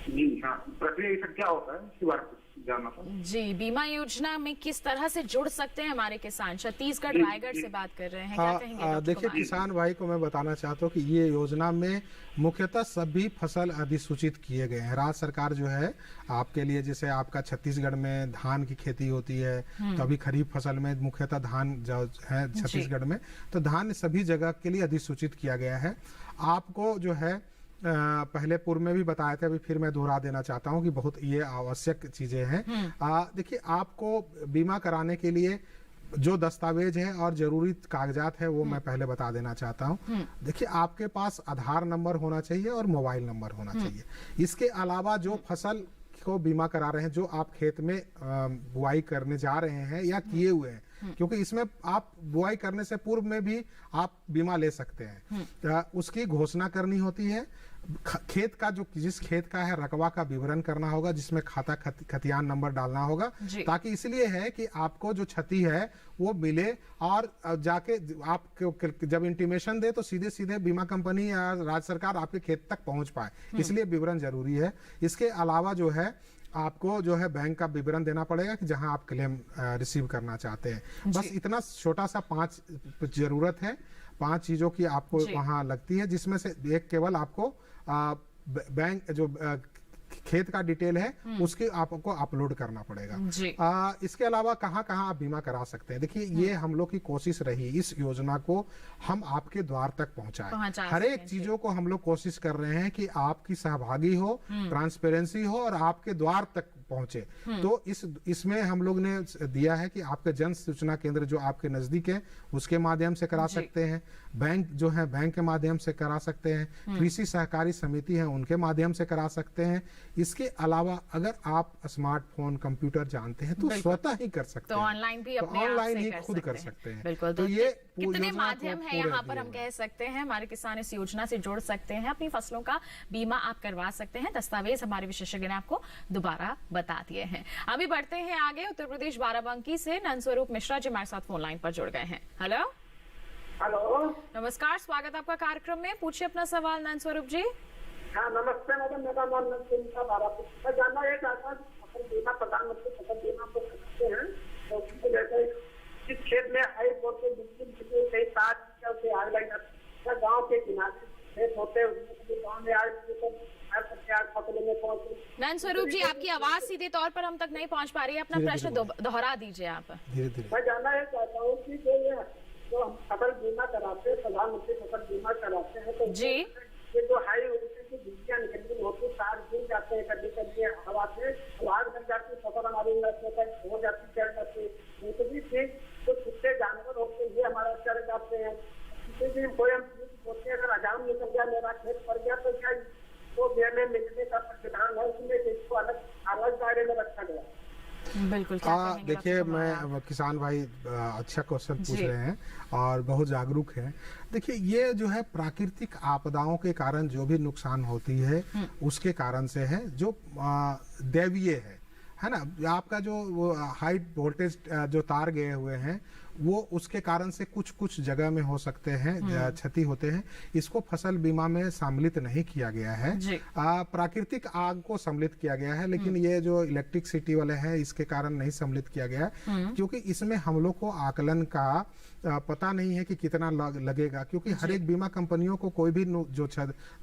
जी हाँ, प्रक्रिया क्या होता है इसके बारे में जानना था। जी, बीमा योजना में किस तरह से जुड़ सकते हैं हमारे किसान? छत्तीसगढ़ रायगढ़ से बात कर रहे हैं, क्या कहेंगे? देखिए, किसान भाई को मैं बताना चाहता हूँ कि ये योजना में मुख्यतः सभी फसल अधिसूचित किए गए हैं। राज्य सरकार जो है आपके लिए, जैसे आपका छत्तीसगढ़ में धान की खेती होती है, तो अभी खरीफ फसल में मुख्यतः धान जो है छत्तीसगढ़ में, तो धान सभी जगह के लिए अधिसूचित किया गया है। आपको जो है पहले पूर्व में भी बताया था, अभी फिर मैं दोहरा देना चाहता हूं कि बहुत ये आवश्यक चीजें हैं। देखिए, आपको बीमा कराने के लिए जो दस्तावेज है और जरूरी कागजात है वो मैं पहले बता देना चाहता हूं। देखिए, आपके पास आधार नंबर होना चाहिए और मोबाइल नंबर होना चाहिए। इसके अलावा जो फसल को बीमा करा रहे हैं, जो आप खेत में बुआई करने जा रहे हैं या किए हुए हैं, क्योंकि इसमें आप बुआई करने से पूर्व में भी आप बीमा ले सकते हैं, उसकी घोषणा करनी होती है। खेत का जो जिस खेत का है रकबा का विवरण करना होगा, जिसमें खाता खतियान नंबर डालना होगा, ताकि इसलिए है कि आपको जो क्षति है वो मिले और जाके आप जब इंटीमेशन दे तो सीधे सीधे बीमा कंपनी या राज्य सरकार आपके खेत तक पहुंच पाए, इसलिए विवरण जरूरी है। इसके अलावा जो है आपको जो है बैंक का विवरण देना पड़ेगा कि जहां आप क्लेम रिसीव करना चाहते हैं। बस इतना छोटा सा 5 जरूरत है, 5 चीजों की आपको वहां लगती है, जिसमें से एक केवल आपको बैंक जो खेत का डिटेल है उसके आपको अपलोड करना पड़ेगा। इसके अलावा कहाँ आप बीमा करा सकते हैं? देखिए, ये हम लोग की कोशिश रही इस योजना को हम आपके द्वार तक पहुंचाएं। हर एक चीजों को हम लोग कोशिश कर रहे हैं कि आपकी सहभागी हो, ट्रांसपेरेंसी हो और आपके द्वार तक पहुंचे। तो इसमें हम लोग ने दिया है कि आपके जन सूचना केंद्र जो आपके नजदीक है उसके माध्यम से करा सकते हैं, बैंक जो है बैंक के माध्यम से करा सकते हैं, कृषि सहकारी समिति है उनके माध्यम से करा सकते हैं। इसके अलावा अगर आप स्मार्टफोन कंप्यूटर जानते हैं तो स्वतः ही कर सकते हैं, ऑनलाइन भी अपने ऑनलाइन ही खुद कर सकते हैं। बिल्कुल। तो ये कितने माध्यम है यहाँ पर हम कह सकते हैं हमारे किसान इस योजना से जुड़ सकते हैं, अपनी फसलों का बीमा आप करवा सकते हैं। दस्तावेज हमारे विशेषज्ञ ने आपको दोबारा बता दिए हैं। अभी बढ़ते हैं आगे। उत्तर प्रदेश बाराबंकी से नंदस्वरूप मिश्रा जी हमारे साथ फोन लाइन पर जुड़ गए हैं। हेलो नमस्कार, स्वागत आपका कार्यक्रम में। पूछिए अपना सवाल नंदस्वरूप जी। हाँ नमस्ते मैडम, मेरा नाम नंदस्वरूप बाराबंकी। मैं जानना ये चाहता हूँ फसल बीमा प्रधानमंत्री फसल बीमा को करते हैं तो जैसे इस खेत में हाई वोल्टेज बिजली से तार से आग लग जाती है, गाँव के किनारे खेत होते हैं उसमें गाँव में आग नंदस्वरूप जी, आपकी आवाज सीधे तौर पर हम तक नहीं पहुंच पा रही है, अपना प्रश्न दोहरा दीजिए आप। मैं जानना ये चाहता हूँ कि जो हम फसल बीमा कराते हैं, प्रधानमंत्री फसल बीमा कराते हैं, तो जी ये जो हाई वोल्टेज की बिजलियां निकलनी होती, तार गिर जाते हैं, कभी कभी हवा से आग लग जाती है, फसल हमारी हो जाती, चढ़ जाती है। तो कुत्ते जानवर होते हैं ये हमारा चढ़ जाते हैं, किसी भी कोई हम होते हैं, अगर अजाम निकल गया, मेरा खेत पड़ गया तो क्या तो में मिलने का विधान है, उसमें इसको अलग दायरे में रखा गया। बिल्कुल। देखिए, मैं किसान भाई अच्छा क्वेश्चन पूछ रहे हैं और बहुत जागरूक हैं। देखिए, ये जो है प्राकृतिक आपदाओं के कारण जो भी नुकसान होती है उसके कारण से है, जो दैवीय है ना। आपका जो वो हाई वोल्टेज जो तार गए हुए हैं वो उसके कारण से कुछ जगह में हो सकते हैं, क्षति होते हैं। इसको फसल बीमा में सम्मिलित नहीं किया गया है। प्राकृतिक आग को सम्मिलित किया गया है, लेकिन ये जो इलेक्ट्रिसिटी वाले हैं इसके कारण नहीं सम्मिलित किया गया है, क्योंकि इसमें हम लोग को आकलन का पता नहीं है कि कितना लगेगा, क्योंकि हर एक बीमा कंपनियों को कोई भी जो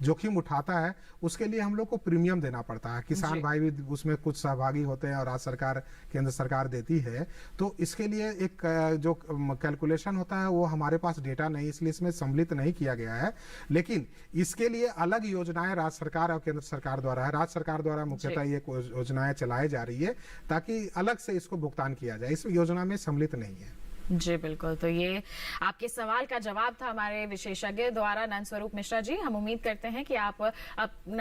जोखिम उठाता है उसके लिए हम लोग को प्रीमियम देना पड़ता है। किसान भाई भी उसमें कुछ सहभागी होते हैं और राज्य सरकार केंद्र सरकार देती है। तो इसके लिए एक जो कैलकुलेशन होता है वो हमारे पास डेटा नहीं, इसलिए इसमें सम्मिलित नहीं किया गया है। लेकिन इसके लिए अलग योजनाएं राज्य सरकार और केंद्र सरकार द्वारा है। राज्य सरकार द्वारा मुख्यतः ये योजनाएं चलाई जा रही है ताकि अलग से इसको भुगतान किया जाए, इस योजना में सम्मिलित नहीं है। जी बिल्कुल। तो ये आपके सवाल का जवाब था हमारे विशेषज्ञ द्वारा। नंदस्वरूप मिश्रा जी, हम उम्मीद करते हैं कि आप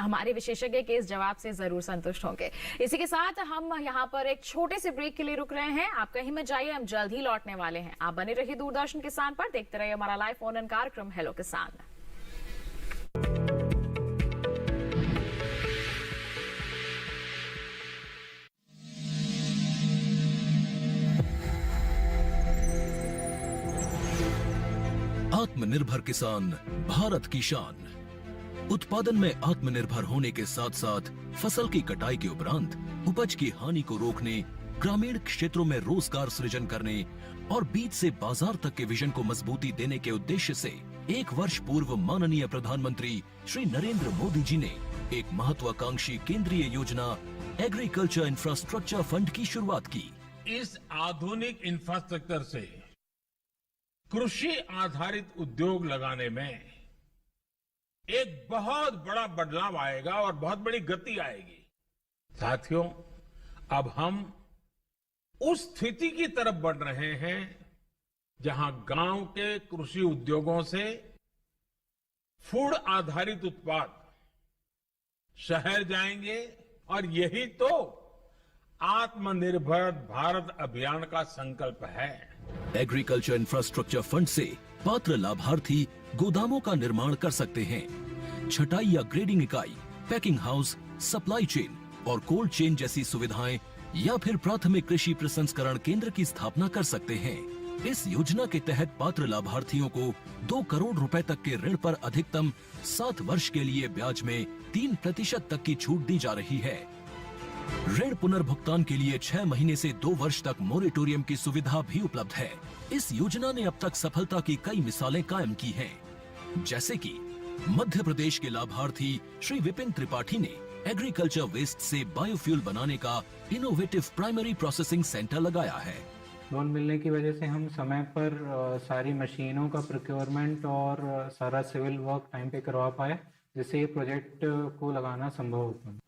हमारे विशेषज्ञ के इस जवाब से जरूर संतुष्ट होंगे। इसी के साथ हम यहाँ पर एक छोटे से ब्रेक के लिए रुक रहे हैं। आप कहीं मत जाइए, हम जल्द ही लौटने वाले हैं। आप बने रहिए दूरदर्शन किसान पर, देखते रहिए हमारा लाइव फोन इन कार्यक्रम हेलो किसान। आत्मनिर्भर किसान भारत की शान। उत्पादन में आत्मनिर्भर होने के साथ साथ फसल की कटाई के उपरांत उपज की हानि को रोकने, ग्रामीण क्षेत्रों में रोजगार सृजन करने और बीज से बाजार तक के विजन को मजबूती देने के उद्देश्य से 1 वर्ष पूर्व माननीय प्रधानमंत्री श्री नरेंद्र मोदी जी ने एक महत्वाकांक्षी केंद्रीय योजना एग्रीकल्चर इंफ्रास्ट्रक्चर फंड की शुरुआत की। इस आधुनिक इंफ्रास्ट्रक्चर से कृषि आधारित उद्योग लगाने में एक बहुत बड़ा बदलाव आएगा और बहुत बड़ी गति आएगी। साथियों, अब हम उस स्थिति की तरफ बढ़ रहे हैं जहां गांव के कृषि उद्योगों से फूड आधारित उत्पाद शहर जाएंगे और यही तो आत्मनिर्भर भारत अभियान का संकल्प है। एग्रीकल्चर इंफ्रास्ट्रक्चर फंड से पात्र लाभार्थी गोदामों का निर्माण कर सकते हैं, छटाई या ग्रेडिंग इकाई, पैकिंग हाउस, सप्लाई चेन और कोल्ड चेन जैसी सुविधाएं या फिर प्राथमिक कृषि प्रसंस्करण केंद्र की स्थापना कर सकते हैं। इस योजना के तहत पात्र लाभार्थियों को 2 करोड़ रुपए तक के ऋण पर अधिकतम 7 वर्ष के लिए ब्याज में 3% तक की छूट दी जा रही है। ऋण पुनर्भुगतान के लिए 6 महीने से 2 वर्ष तक मोरेटोरियम की सुविधा भी उपलब्ध है। इस योजना ने अब तक सफलता की कई मिसालें कायम की हैं, जैसे कि मध्य प्रदेश के लाभार्थी श्री विपिन त्रिपाठी ने एग्रीकल्चर वेस्ट से बायोफ्यूल बनाने का इनोवेटिव प्राइमरी प्रोसेसिंग सेंटर लगाया है। लोन मिलने की वजह से हम समय पर सारी मशीनों का प्रोक्योरमेंट और सारा सिविल वर्क टाइम पे करवा पाए, जिससे ये प्रोजेक्ट को लगाना संभव हो पाया।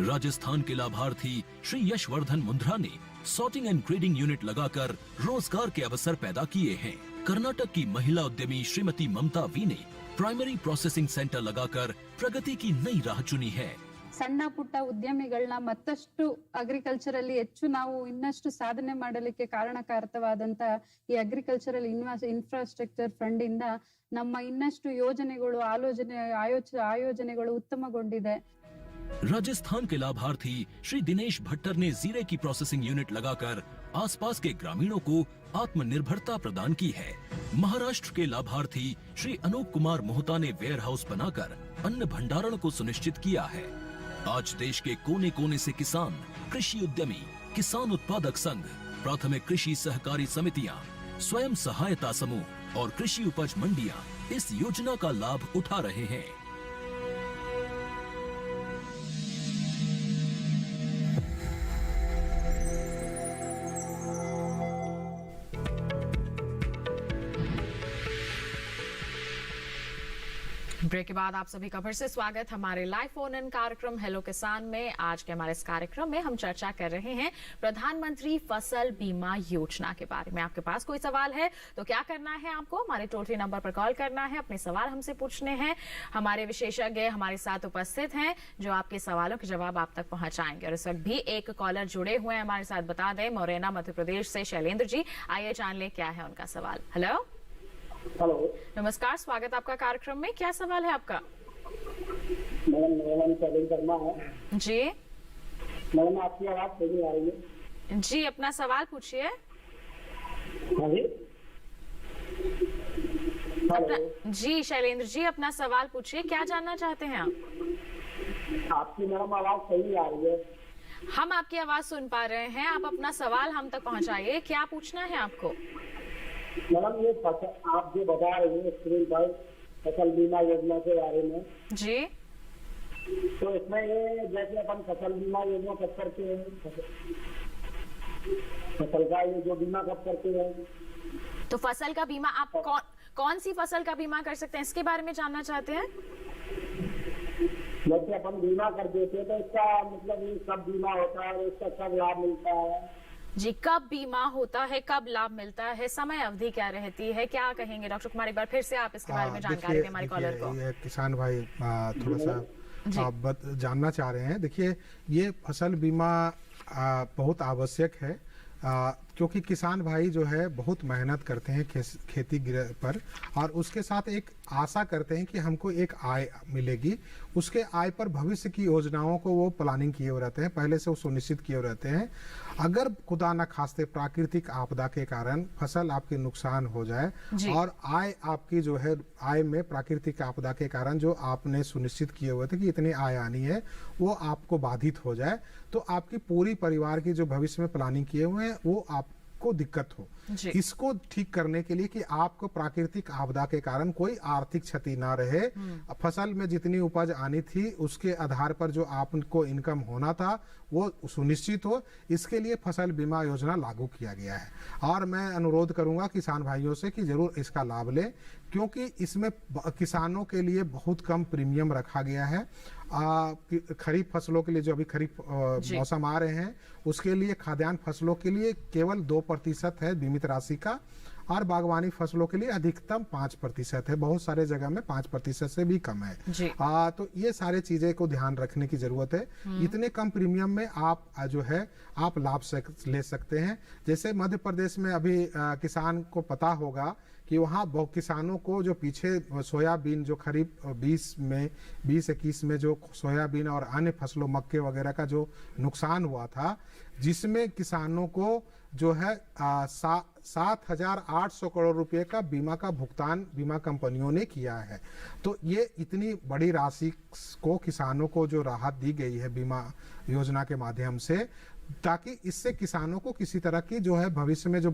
राजस्थान के लाभार्थी श्री यशवर्धन मुंद्रा ने सॉर्टिंग एंड ग्रेडिंग यूनिट लगाकर रोजगार के अवसर पैदा किए हैं। कर्नाटक की महिला उद्यमी श्रीमती ममता वी ने प्राइमरी प्रोसेसिंग सेंटर लगाकर प्रगति की नई राह चुनी है। ಸಣ್ಣ ಪುಟ್ಟ ಉದ್ಯಮಿಗಳನ್ನ ಮತ್ತಷ್ಟು ಅಗ್ರಿಕಲ್ಚರಲ್ಲಿ ಹೆಚ್ಚು ನಾವು ಇನ್ನಷ್ಟು ಸಾಧನೆ ಮಾಡಲಿಕ್ಕೆ ಕಾರಣಕಾರಕವಾದಂತ ಈ ಅಗ್ರಿಕಲ್ಚರಲ್ ಇನ್ಫ್ರಾಸ್ಟ್ರಕ್ಚರ್ ಫಂಡ್ ಇಂದ ನಮ್ಮ ಇನ್ನಷ್ಟು ಯೋಜನೆಗಳು ಆಯೋಜನೆಗಳು ಉತ್ತಮಗೊಂಡಿದೆ। राजस्थान के लाभार्थी श्री दिनेश भट्टर ने जीरे की प्रोसेसिंग यूनिट लगाकर आसपास के ग्रामीणों को आत्मनिर्भरता प्रदान की है। महाराष्ट्र के लाभार्थी श्री अनूप कुमार मोहता ने वेयर हाउस बनाकर अन्न भंडारण को सुनिश्चित किया है। आज देश के कोने कोने से किसान, कृषि उद्यमी, किसान उत्पादक संघ, प्राथमिक कृषि सहकारी समितियां, स्वयं सहायता समूह और कृषि उपज मंडियां इस योजना का लाभ उठा रहे हैं। ब्रेक के बाद आप सभी का फिर से स्वागत हमारे लाइव फोन इन कार्यक्रम हेलो किसान में। आज के हमारे इस कार्यक्रम में हम चर्चा कर रहे हैं प्रधानमंत्री फसल बीमा योजना के बारे में। आपके पास कोई सवाल है तो क्या करना है, आपको हमारे टोल फ्री नंबर पर कॉल करना है, अपने सवाल हमसे पूछने हैं। हमारे विशेषज्ञ हमारे साथ उपस्थित हैं जो आपके सवालों के जवाब आप तक पहुंचाएंगे। और इस वक्त भी एक कॉलर जुड़े हुए हैं हमारे साथ, बता दें मुरैना मध्य प्रदेश से शैलेंद्र जी। आइए जान ले क्या है उनका सवाल। हेलो हेलो, नमस्कार, स्वागत आपका कार्यक्रम में। क्या सवाल है आपका? मैडम मेरा नाम शैलेंद्र शर्मा है जी। मैडम आपकी आवाज सही आ रही है जी, अपना सवाल पूछिए। हाँ जी, जी शैलेंद्र जी, अपना सवाल पूछिए, क्या जानना चाहते हैं आप? आपकी मैडम आवाज सही आ रही है। हम आपकी आवाज सुन पा रहे हैं, आप अपना सवाल हम तक पहुंचाइए। क्या पूछना है आपको? मैडम ये आप जो बता रही हैं स्क्रीन पर फसल बीमा योजना के बारे में जी, तो इसमें ये जैसे अपन फसल बीमा योजना कब करते हैं, फसल का ये जो बीमा कब करते हैं, तो फसल का बीमा आप कौन सी फसल का बीमा कर सकते हैं, इसके बारे में जानना चाहते हैं? जैसे अपन बीमा कर देते हैं तो इसका मतलब ये कब बीमा होता है और इसका कब लाभ मिलता है? जी, कब बीमा होता है, कब लाभ मिलता है, समय अवधि क्या रहती है, क्या कहेंगे डॉक्टर कुमार? एक बार फिर से आप इसके बारे में जानकारी दें हमारे कॉलर को। ये किसान भाई थोड़ा सा जानना चाह रहे हैं। देखिए, ये फसल बीमा बहुत आवश्यक है क्योंकि किसान भाई जो है बहुत मेहनत करते हैं खेती पर, और उसके साथ एक आशा करते हैं कि हमको एक आय मिलेगी। उसके आय पर भविष्य की योजनाओं को वो प्लानिंग किए हुए रहते हैं, पहले से वो सुनिश्चित किए हुए रहते हैं। अगर खुदा न खास्ते प्राकृतिक आपदा के कारण फसल आपकी नुकसान हो जाए और आय आपकी जो है आय में प्राकृतिक आपदा के कारण जो आपने सुनिश्चित किए हुए थे कि इतनी आय आनी है वो आपको बाधित हो जाए, तो आपकी पूरी परिवार की जो भविष्य में प्लानिंग किए हुए हैं वो आपको दिक्कत हो। इसको ठीक करने के लिए कि आपको प्राकृतिक आपदा के कारण कोई आर्थिक क्षति ना रहे, फसल में जितनी उपज आनी थी उसके आधार पर जो आपको इनकम होना था वो सुनिश्चित हो, इसके लिए फसल बीमा योजना लागू किया गया है। और मैं अनुरोध करूंगा किसान भाइयों से कि जरूर इसका लाभ लें, क्योंकि इसमें किसानों के लिए बहुत कम प्रीमियम रखा गया है। खरीफ फसलों के लिए जो अभी खरीफ मौसम आ रहे हैं उसके लिए, खाद्यान्न फसलों के लिए केवल 2% है बीमित राशि का, और बागवानी फसलों के लिए अधिकतम 5% है, बहुत सारे जगह में 5% से भी कम है। तो ये सारे चीजें को ध्यान रखने की जरूरत है। इतने कम प्रीमियम में आप जो है आप लाभ ले सकते हैं। जैसे मध्य प्रदेश में अभी किसान को पता होगा कि वहाँ बहुत किसानों को जो पीछे सोयाबीन जो खरीफ 20-21 में जो सोयाबीन और अन्य फसलों मक्के वगैरह का जो नुकसान हुआ था, जिसमें किसानों को जो है 7,800 करोड़ रुपए का बीमा का भुगतान बीमा कंपनियों ने किया है। तो ये इतनी बड़ी राशि को किसानों को जो राहत दी गई है बीमा योजना के माध्यम से, ताकि इससे किसानों को किसी तरह की जो है भविष्य में जो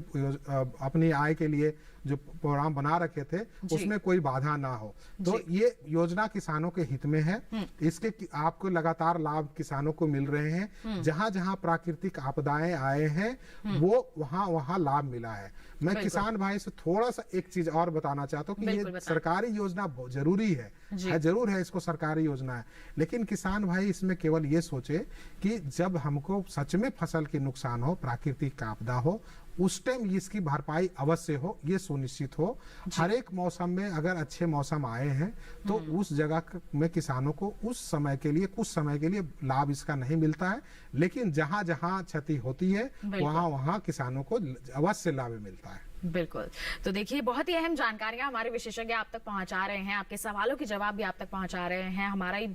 अपनी आय के लिए जो प्रोग्राम बना रखे थे उसमें कोई बाधा ना हो। तो ये योजना किसानों के हित में है। इसके आपको लगातार लाभ किसानों को मिल रहे हैं। जहां जहां प्राकृतिक आपदाएं आए हैं वो वहां लाभ मिला है। मैं किसान भाई से थोड़ा सा एक चीज और बताना चाहता हूँ कि ये सरकारी योजना जरूरी है, जरूर है, इसको सरकारी योजना है, लेकिन किसान भाई इसमें केवल ये सोचे कि जब हमको सच में फसल के नुकसान हो, प्राकृतिक आपदा हो, उस टाइम इसकी भरपाई अवश्य हो, ये सुनिश्चित हो। हर एक मौसम में अगर अच्छे मौसम आए हैं तो उस जगह में किसानों को उस समय के लिए कुछ समय के लिए लाभ इसका नहीं मिलता है, लेकिन जहां जहां क्षति होती है वहां वहां किसानों को अवश्य लाभ मिलता है। बिल्कुल। तो देखिए, बहुत ही अहम जानकारियां हमारे विशेषज्ञ आप तक पहुंचा रहे हैं, आपके सवालों के जवाब भी आप तक पहुंचा रहे हैं। हमारी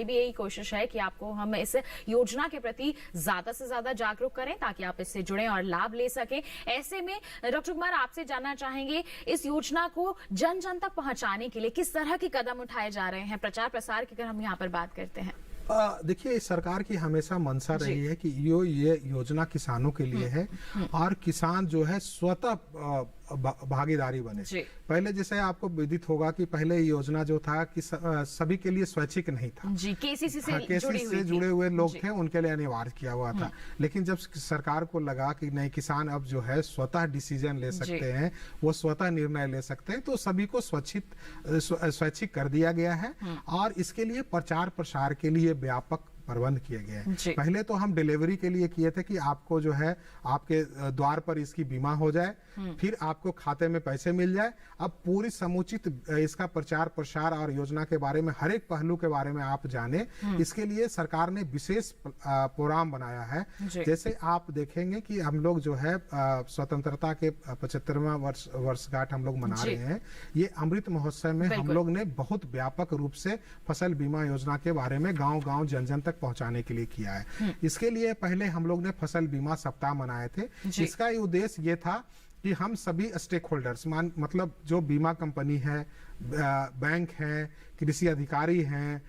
भी यही कोशिश है कि आपको हम इस योजना के प्रति ज्यादा से ज्यादा जागरूक करें ताकि आप इससे जुड़ें और लाभ ले सकें। ऐसे में डॉक्टर कुमार, आपसे जानना चाहेंगे, इस योजना को जन जन तक पहुंचाने के लिए किस तरह के कदम उठाए जा रहे हैं, प्रचार प्रसार की अगर हम यहाँ पर बात करते हैं? देखिए, सरकार की हमेशा मंशा रही है कि ये योजना किसानों के लिए है और किसान जो है स्वतः भागीदारी बने। पहले जैसे आपको विदित होगा कि पहले ये योजना जो था कि सभी के लिए स्वैच्छिक नहीं था जी, केसीसी से जुड़े हुए लोग थे, उनके लिए अनिवार्य किया हुआ था। लेकिन जब सरकार को लगा कि नहीं, किसान अब जो है स्वतः डिसीजन ले सकते हैं, वो स्वतः निर्णय ले सकते हैं, तो सभी को स्वैच्छिक कर दिया गया है और इसके लिए प्रचार प्रसार के लिए व्यापक प्रबंध किए गए हैं। पहले तो हम डिलीवरी के लिए किए थे कि आपको जो है आपके द्वार पर इसकी बीमा हो जाए, फिर आपको खाते में पैसे मिल जाए। अब पूरी समुचित इसका प्रचार प्रसार और योजना के बारे में हर एक पहलू के बारे में आप जाने, इसके लिए सरकार ने विशेष प्रोग्राम बनाया है। जैसे आप देखेंगे कि हम लोग जो है स्वतंत्रता के 75वां वर्षगांठ हम लोग मना रहे हैं। ये अमृत महोत्सव में हम लोग ने बहुत व्यापक रूप से फसल बीमा योजना के बारे में गांव-गांव जन-जन तक पहुंचाने के लिए किया है। इसके लिए पहले हम लोग ने फसल बीमा सप्ताह मनाए थे। इसका उद्देश्य ये था कि हम सभी स्टेक होल्डर्स मतलब जो बीमा कंपनी है, बैंक है, कृषि अधिकारी हैं,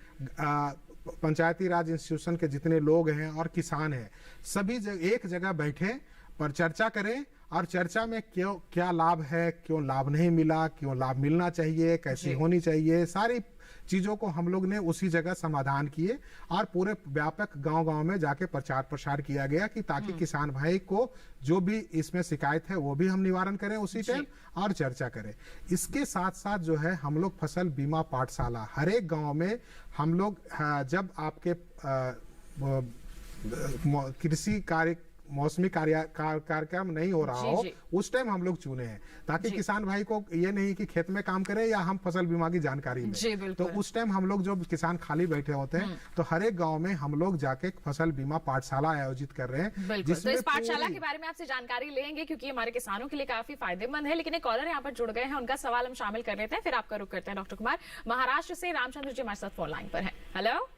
पंचायती राज इंस्टीट्यूशन के जितने लोग हैं और किसान हैं, सभी एक जगह बैठे पर चर्चा करें और चर्चा में क्या लाभ है, क्यों लाभ नहीं मिला, क्यों लाभ मिलना चाहिए, कैसी होनी चाहिए, सारी चीजों को हम लोग ने उसी जगह समाधान किए और पूरे व्यापक गांव-गांव में जाके प्रचार प्रसार किया गया कि ताकि किसान भाई को जो भी इसमें शिकायत है वो भी हम निवारण करें उसी टाइम और चर्चा करें। इसके साथ साथ जो है हम लोग फसल बीमा पाठशाला हर एक गांव में हम लोग जब आपके कृषि कार्य मौसमी कार्यक्रम नहीं हो रहा हो उस टाइम हम लोग चुने हैं ताकि किसान भाई को ये नहीं कि खेत में काम करें या हम फसल बीमा की जानकारी लें। तो उस टाइम हम लोग जो किसान खाली बैठे होते हैं तो हर एक गांव में हम लोग जाके फसल बीमा पाठशाला आयोजित कर रहे हैं। तो इस पाठशाला के बारे में आपसे जानकारी लेंगे क्योंकि हमारे किसानों के लिए काफी फायदेमंद है। लेकिन एक कॉलर यहाँ पर जुड़ गए हैं, उनका सवाल हम शामिल कर लेते हैं, फिर आपका रुख करते हैं। डॉक्टर कुमार, महाराष्ट्र से रामचंद्र जी हमारे साथ फोन लाइन पर है। हेलो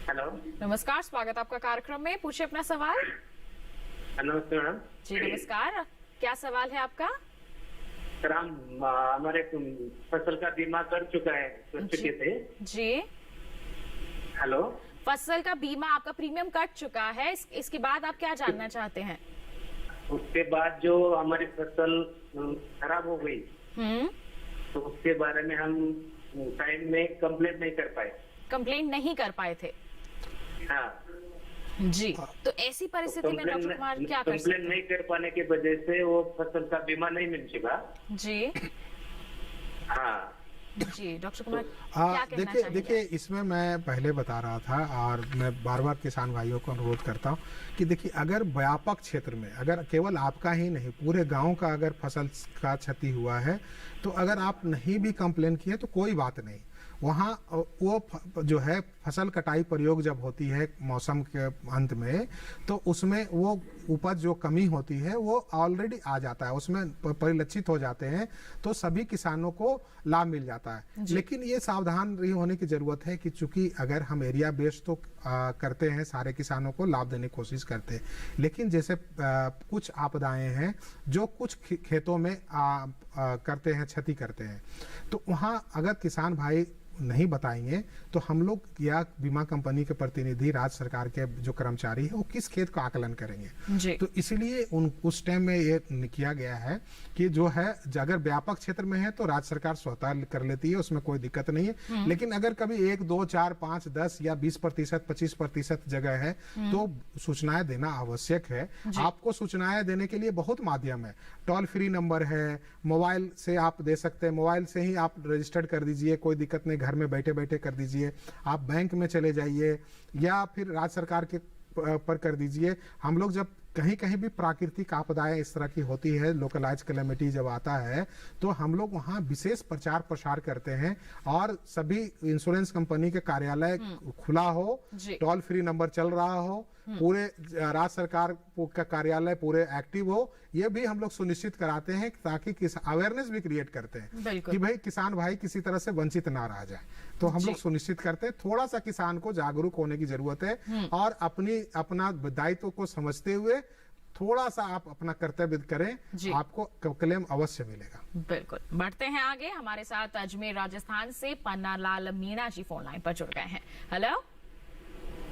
हेलो, नमस्कार, स्वागत आपका कार्यक्रम में, पूछिए अपना सवाल। नमस्ते मैडम जी नमस्कार, क्या सवाल है आपका? सर, हम हमारे फसल का बीमा कर चुके थे जी। हेलो, फसल का बीमा आपका प्रीमियम कट चुका है, इसके बाद आप क्या जानना चाहते हैं? उसके बाद जो हमारी फसल खराब हो गई तो उसके बारे में हम टाइम में कंप्लेंट नहीं कर पाए। कंप्लेंट नहीं कर पाए थे? हाँ जी। तो ऐसी परिस्थिति में डॉक्टर कुमार क्या कर सकते हैं? कंप्लेंट नहीं कर पाने की वजह से वो फसल का बीमा नहीं मिल सका जी। हाँ जी, डॉक्टर कुमार क्या कहना चाहेंगे? देखिए इसमें मैं पहले बता रहा था और मैं बार बार किसान भाइयों को अनुरोध करता हूँ कि देखिए अगर व्यापक क्षेत्र में, अगर केवल आपका ही नहीं पूरे गांव का अगर फसल का क्षति हुआ है तो अगर आप नहीं भी कंप्लेन किए तो कोई बात नहीं, वहाँ वो जो है फसल कटाई प्रयोग जब होती है मौसम के अंत में तो उसमें वो उपज जो कमी होती है वो ऑलरेडी आ जाता है, उसमें परिलक्षित हो जाते हैं, तो सभी किसानों को लाभ मिल जाता है। लेकिन ये सावधान होने की जरूरत है कि चूंकि अगर हम एरिया बेस्ड तो करते हैं, सारे किसानों को लाभ देने की कोशिश करते हैं। लेकिन जैसे कुछ आपदाएं हैं जो कुछ खेतों में करते हैं, क्षति करते हैं, तो वहाँ अगर किसान भाई नहीं बताएंगे तो हम लोग या बीमा कंपनी के प्रतिनिधि, राज्य सरकार के जो कर्मचारी है, वो किस खेत का आकलन करेंगे। तो इसलिए उस टाइम में ये किया गया है कि जो है अगर व्यापक क्षेत्र में है तो राज्य सरकार स्वतः कर लेती है, उसमें कोई दिक्कत नहीं है। लेकिन अगर कभी 1, 2, 4, 5, 10 या 20%, 25% जगह है तो सूचनाएं देना आवश्यक है। आपको सूचनाएं देने के लिए बहुत माध्यम है, टोल फ्री नंबर है, मोबाइल से आप दे सकते हैं, मोबाइल से ही आप रजिस्टर्ड कर दीजिए, कोई दिक्कत नहीं, घर में बैठे बैठे कर दीजिए। आप बैंक में चले जाइए या फिर राज्य सरकार के पर कर दीजिए। हम लोग जब कहीं कहीं भी प्राकृतिक आपदाएं इस तरह की होती है, लोकलाइज कैलेमिटी जब आता है, तो हम लोग वहां विशेष प्रचार प्रसार करते हैं और सभी इंश्योरेंस कंपनी के कार्यालय खुला हो, टोल फ्री नंबर चल रहा हो, पूरे राज्य सरकार का कार्यालय पूरे एक्टिव हो, ये भी हम लोग सुनिश्चित कराते हैं ताकि अवेयरनेस भी क्रिएट करते हैं कि भाई किसान भाई किसी तरह से वंचित ना रह जाए। तो हम लोग सुनिश्चित करते हैं, थोड़ा सा किसान को जागरूक होने की जरूरत है और अपना दायित्व को समझते हुए थोड़ा सा आप अपना कर्तव्य करें, आपको क्लेम अवश्य मिलेगा। बिल्कुल। बढ़ते हैं आगे, हमारे साथ अजमेर राजस्थान से पन्ना लाल मीणा जी फोन लाइन पर जुड़ गए हैं। हेलो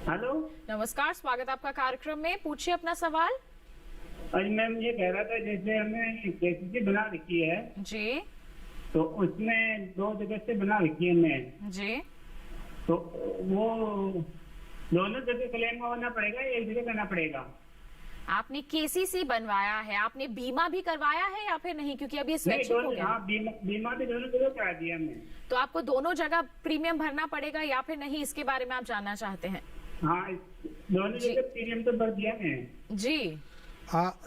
हेलो, नमस्कार, स्वागत आपका कार्यक्रम में, पूछिए अपना सवाल। आज मैम ये कह रहा था, जैसे हमने केसीसी बना रखी है जी, तो उसमें 2 जगह से बना रखी है हमने जी, तो वो दोनों जगह क्लेम होना पड़ेगा या एक जगह करना पड़ेगा? आपने केसीसी बनवाया है, आपने बीमा भी करवाया है या फिर नहीं, क्योंकि अभी स्वैच्छिक हो गया। हाँ, बीमा भी दोनों जगह करा दिया हमने। तो आपको दोनों जगह प्रीमियम भरना पड़ेगा या फिर नहीं, इसके बारे में आप जानना चाहते हैं? हाँ, दोनों जगह प्रीमियम तो भर दिया है जी।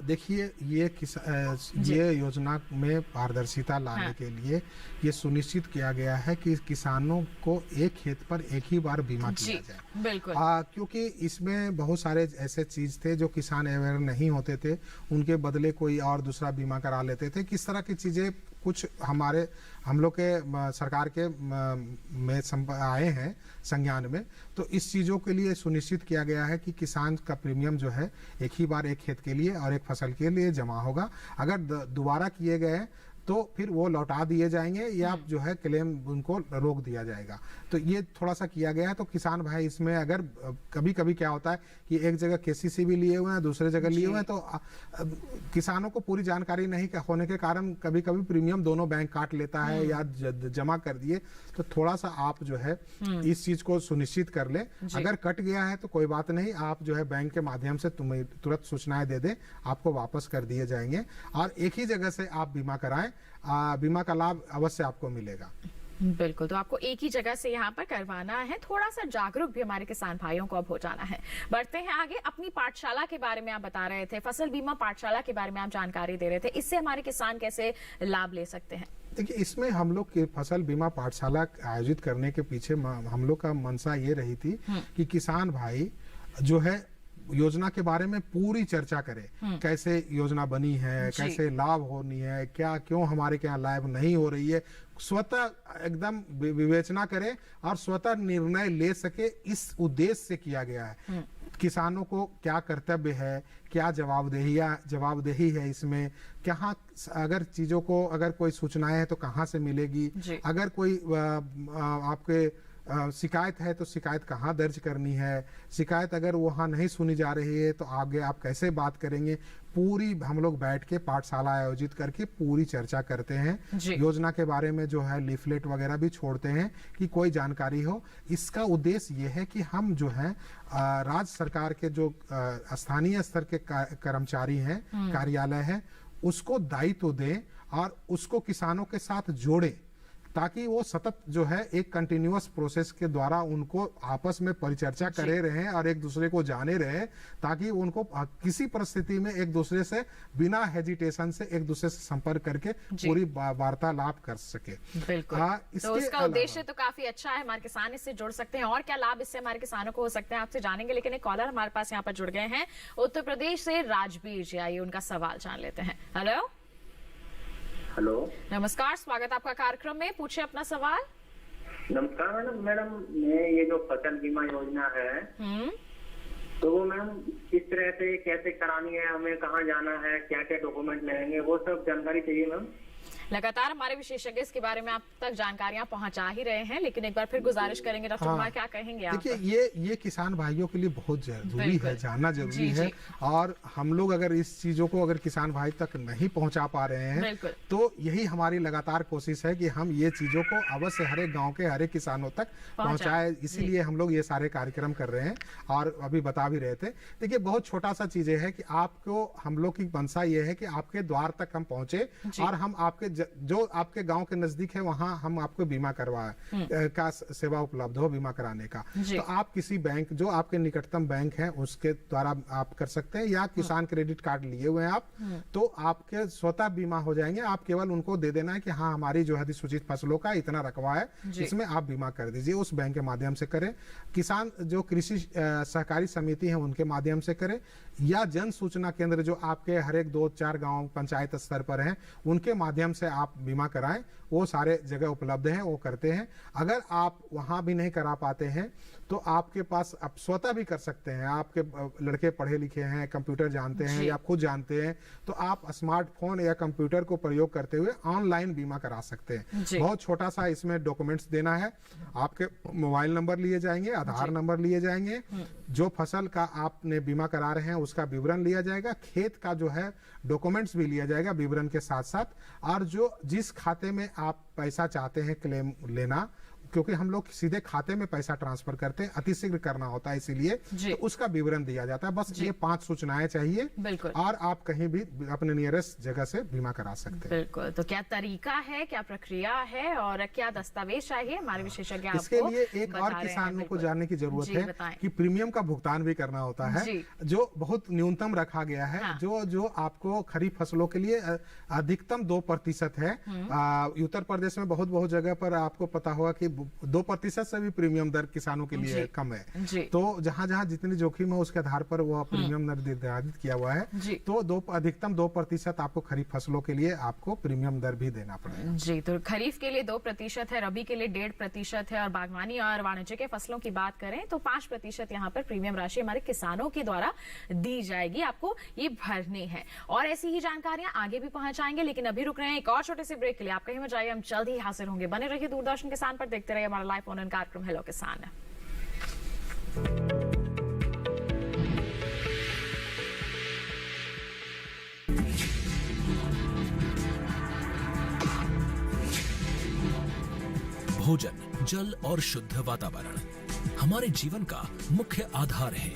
देखिए, ये योजना में पारदर्शिता लाने के लिए ये सुनिश्चित किया गया है कि किसानों को एक खेत पर एक ही बार बीमा किया जाए। बिल्कुल। क्योंकि इसमें बहुत सारे ऐसे चीज थे जो किसान अवेयर नहीं होते थे, उनके बदले कोई और दूसरा बीमा करा लेते थे। किस तरह की चीजें कुछ हम लोग के सरकार के में आए हैं संज्ञान में, तो इस चीजों के लिए सुनिश्चित किया गया है कि किसान का प्रीमियम जो है एक ही बार एक खेत के लिए और एक फसल के लिए जमा होगा। अगर दोबारा किए गए तो फिर वो लौटा दिए जाएंगे या जो है क्लेम उनको रोक दिया जाएगा। तो ये थोड़ा सा किया गया है। तो किसान भाई इसमें अगर कभी कभी क्या होता है कि एक जगह केसीसी भी लिए हुए हैं, दूसरे जगह लिए हुए हैं, तो किसानों को पूरी जानकारी नहीं होने के कारण कभी कभी प्रीमियम दोनों बैंक काट लेता है या जमा कर दिए। तो थोड़ा सा आप जो है इस चीज को सुनिश्चित कर ले। अगर कट गया है तो कोई बात नहीं, आप जो है बैंक के माध्यम से तुम्हें तुरंत सूचनाएं दे दे, आपको वापस कर दिए जाएंगे और एक ही जगह से आप बीमा कराएं, बीमा का लाभ अवश्य आपको मिलेगा। बिल्कुल। तो आपको एक ही जगह से यहाँ पर करवाना है। थोड़ा सा जागरूक भी हमारे किसान भाइयों को अब हो जाना है। बढ़ते हैं आगे, अपनी पाठशाला के बारे में आप बता रहे थे, फसल बीमा पाठशाला के बारे में आप जानकारी दे रहे थे, इससे हमारे किसान कैसे लाभ ले सकते हैं? देखिए, इसमें हम लोग की फसल बीमा पाठशाला आयोजित करने के पीछे हम लोग का मंशा ये रही थी कि किसान भाई जो है योजना के बारे में पूरी चर्चा करें, कैसे योजना बनी है, कैसे लाभ होनी है, क्या क्यों हमारे यहाँ लाभ नहीं हो रही है, स्वतः एकदम विवेचना करे और स्वतः निर्णय ले सके। इस उद्देश्य से किया गया है। किसानों को क्या कर्तव्य है, क्या जवाबदेही है इसमें, कहाँ अगर चीजों को अगर कोई सूचनाएं है तो कहाँ से मिलेगी, अगर कोई आपके शिकायत है तो शिकायत कहाँ दर्ज करनी है, शिकायत अगर वहाँ नहीं सुनी जा रही है तो आगे आप कैसे बात करेंगे, पूरी हम लोग बैठ के पाठशाला आयोजित करके पूरी चर्चा करते हैं। योजना के बारे में जो है लीफलेट वगैरह भी छोड़ते हैं कि कोई जानकारी हो। इसका उद्देश्य ये है कि हम जो है राज्य सरकार के जो स्थानीय स्तर के कर्मचारी हैं, कार्यालय है, उसको दायित्व दें और उसको किसानों के साथ जोड़ें, ताकि वो सतत जो है एक कंटिन्यूअस प्रोसेस के द्वारा उनको आपस में परिचर्चा करे रहे और एक दूसरे को जाने रहे, ताकि उनको किसी परिस्थिति में एक दूसरे से बिना हेजिटेशन से एक दूसरे से संपर्क करके पूरी वार्तालाप कर सके। बिल्कुल। तो उसका उद्देश्य तो काफी अच्छा है, हमारे किसान इससे जुड़ सकते हैं। और क्या लाभ इससे हमारे किसानों को हो सकते हैं, आपसे जानेंगे। लेकिन एक कॉलर हमारे पास यहाँ पर जुड़ गए हैं, उत्तर प्रदेश से राजवीर जी, आइए उनका सवाल जान लेते हैं। हेलो हेलो, नमस्कार, स्वागत आपका कार्यक्रम में, पूछिए अपना सवाल। नमस्कार मैडम। मैडम मैं ये जो फसल बीमा योजना है तो वो मैम किस तरह से कैसे करानी है, हमें कहाँ जाना है, क्या क्या डॉक्यूमेंट लगेंगे, वो सब जानकारी चाहिए मैम। लगातार हमारे विशेषज्ञ इसके बारे में आप तक जानकारियां पहुंचा ही रहे हैं, लेकिन एक बार फिर गुजारिश करेंगे डॉक्टर कुमार, क्या कहेंगे आप? देखिए ये किसान भाइयों के लिए बहुत जरूरी है, जानना जरूरी है। और हम लोग अगर इस चीजों को अगर किसान भाई तक नहीं पहुंचा पा रहे हैं तो यही हमारी लगातार कोशिश है कि हम ये चीजों को अवश्य हर एक गाँव के हर एक किसानों तक पहुंचाए। इसीलिए हम लोग ये सारे कार्यक्रम कर रहे हैं और अभी बता भी रहे थे। देखिए बहुत छोटा सा चीज है कि आपको, हम लोग की मंशा ये है कि आपके द्वार तक हम पहुंचे और हम आपके जो आपके गांव के नजदीक है वहां हम आपको बीमा करवाए का सेवा उपलब्ध हो बीमा कराने का। तो आप किसी बैंक, जो आपके निकटतम बैंक है उसके द्वारा आप कर सकते हैं, या किसान क्रेडिट कार्ड लिए हुए हैं आप तो आपके स्वतः बीमा हो जाएंगे। आप केवल उनको दे देना है कि हाँ हमारी जो है अधिसूचित फसलों का इतना रकबा है, इसमें आप बीमा कर दीजिए। उस बैंक के माध्यम से करें, किसान जो कृषि सहकारी समिति है उनके माध्यम से करें, या जन सूचना केंद्र जो आपके हर एक 2-4 गांव पंचायत स्तर पर हैं उनके माध्यम से आप बीमा कराएं। वो सारे जगह उपलब्ध हैं, वो करते हैं। अगर आप वहां भी नहीं करा पाते हैं तो आपके पास आप स्वतः भी कर सकते हैं। आपके लड़के पढ़े लिखे हैं, कंप्यूटर जानते हैं या खुद जानते हैं, तो आप स्मार्टफोन या कंप्यूटर को प्रयोग करते हुए ऑनलाइन बीमा करा सकते हैं। बहुत छोटा सा इसमें डॉक्यूमेंट्स देना है। आपके मोबाइल नंबर लिए जाएंगे, आधार नंबर लिए जाएंगे, जो फसल का आपने बीमा करा रहे हैं उसका विवरण लिया जाएगा, खेत का जो है डॉक्यूमेंट्स भी लिया जाएगा विवरण के साथ साथ, और जो जिस खाते में आप पैसा चाहते हैं क्लेम लेना, क्योंकि हम लोग सीधे खाते में पैसा ट्रांसफर करते हैं, अतिशीघ्र करना होता है, इसीलिए तो उसका विवरण दिया जाता है। बस ये 5 सूचनाएं चाहिए और आप कहीं भी अपने नियरेस्ट जगह से बीमा करा सकते हैं। बिल्कुल। तो क्या तरीका है, क्या प्रक्रिया है और क्या दस्तावेज चाहिए, हमारे विशेषज्ञ आपको इसके लिए एक और किसानों को जानने की जरूरत है कि प्रीमियम का भुगतान भी करना होता है, जो बहुत न्यूनतम रखा गया है। जो आपको खरीफ फसलों के लिए अधिकतम 2% है। उत्तर प्रदेश में बहुत जगह पर आपको पता होगा कि 2% से भी प्रीमियम दर किसानों के लिए कम है। तो जहां जितनी जोखिम है उसके आधार पर वो प्रीमियम दर निर्धारित किया हुआ है। तो अधिकतम 2% आपको खरीफ फसलों के लिए आपको प्रीमियम दर भी देना पड़ेगा। जी, तो खरीफ के लिए 2% है, रबी के लिए 1.5% है, और बागवानी और वाणिज्य के फसलों की बात करें तो 5% यहाँ पर प्रीमियम राशि हमारे किसानों के द्वारा दी जाएगी, आपको ये भरनी है। और ऐसी ही जानकारियां आगे भी पहुंचाएंगे, लेकिन अभी रुक रहे हैं एक और छोटे से ब्रेक के लिए। आप कहीं मत जाइए, हम जल्द ही हाजिर होंगे। बने रहिए दूरदर्शन किसान पर, देखते रहिए हमारा लाइव फोन इन कार्यक्रम हेलो किसान। भोजन, जल और शुद्ध वातावरण हमारे जीवन का मुख्य आधार है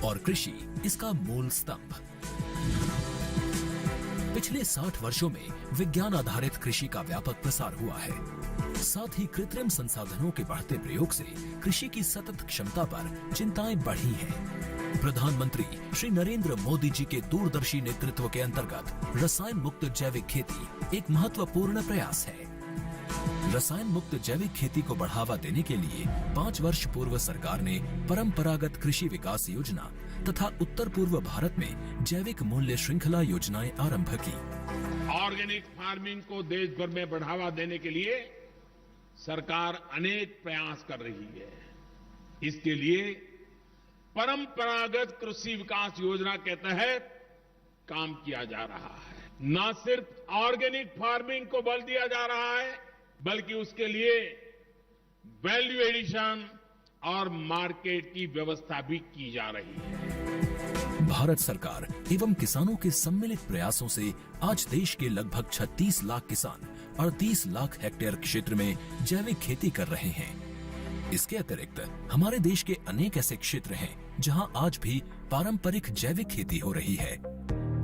और कृषि इसका मूल स्तंभ। पिछले 60 वर्षों में विज्ञान आधारित कृषि का व्यापक प्रसार हुआ है। साथ ही कृत्रिम संसाधनों के बढ़ते प्रयोग से कृषि की सतत क्षमता पर चिंताएं बढ़ी हैं। प्रधानमंत्री श्री नरेंद्र मोदी जी के दूरदर्शी नेतृत्व के अंतर्गत रसायन मुक्त जैविक खेती एक महत्वपूर्ण प्रयास है। रसायन मुक्त जैविक खेती को बढ़ावा देने के लिए 5 वर्ष पूर्व सरकार ने परंपरागत कृषि विकास योजना तथा उत्तर पूर्व भारत में जैविक मूल्य श्रृंखला योजनाएं आरंभ की। ऑर्गेनिक फार्मिंग को देश भर में बढ़ावा देने के लिए सरकार अनेक प्रयास कर रही है। इसके लिए परंपरागत कृषि विकास योजना के तहत काम किया जा रहा है। न सिर्फ ऑर्गेनिक फार्मिंग को बल दिया जा रहा है, बल्कि उसके लिए वैल्यू एडिशन और मार्केट की व्यवस्था भी की जा रही है। भारत सरकार एवं किसानों के सम्मिलित प्रयासों से आज देश के लगभग 36 लाख किसान 38 लाख हेक्टेयर क्षेत्र में जैविक खेती कर रहे हैं। इसके अतिरिक्त हमारे देश के अनेक ऐसे क्षेत्र हैं जहां आज भी पारंपरिक जैविक खेती हो रही है।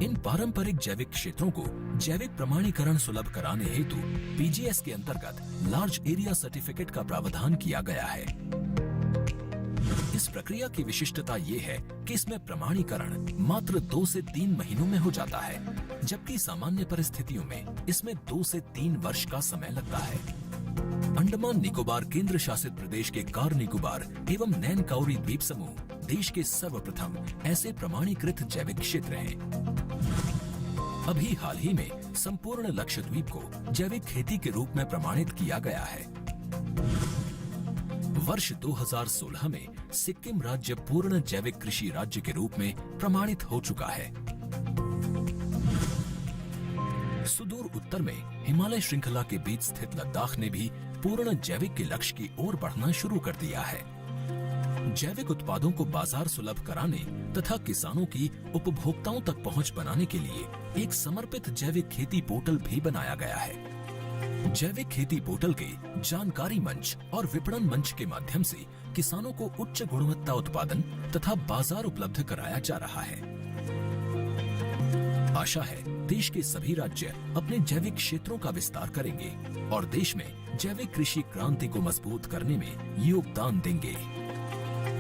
इन पारंपरिक जैविक क्षेत्रों को जैविक प्रमाणीकरण सुलभ कराने हेतु पीजीएस के अंतर्गत लार्ज एरिया सर्टिफिकेट का प्रावधान किया गया है। इस प्रक्रिया की विशिष्टता ये है कि इसमें प्रमाणीकरण मात्र 2 से 3 महीनों में हो जाता है, जबकि सामान्य परिस्थितियों में इसमें 2 से 3 वर्ष का समय लगता है। अंडमान निकोबार केंद्र शासित प्रदेश के कार निकोबार एवं नैन काउरी द्वीप समूह देश के सर्वप्रथम ऐसे प्रमाणीकृत जैविक क्षेत्र हैं। अभी हाल ही में संपूर्ण लक्षद्वीप को जैविक खेती के रूप में प्रमाणित किया गया है। वर्ष 2016 में सिक्किम राज्य पूर्ण जैविक कृषि राज्य के रूप में प्रमाणित हो चुका है। सुदूर उत्तर में हिमालय श्रृंखला के बीच स्थित लद्दाख ने भी पूर्ण जैविक के लक्ष्य की ओर बढ़ना शुरू कर दिया है। जैविक उत्पादों को बाजार सुलभ कराने तथा किसानों की उपभोक्ताओं तक पहुंच बनाने के लिए एक समर्पित जैविक खेती पोर्टल भी बनाया गया है। जैविक खेती पोर्टल के जानकारी मंच और विपणन मंच के माध्यम से किसानों को उच्च गुणवत्ता उत्पादन तथा बाजार उपलब्ध कराया जा रहा है। आशा है देश के सभी राज्य अपने जैविक क्षेत्रों का विस्तार करेंगे और देश में जैविक कृषि क्रांति को मजबूत करने में योगदान देंगे।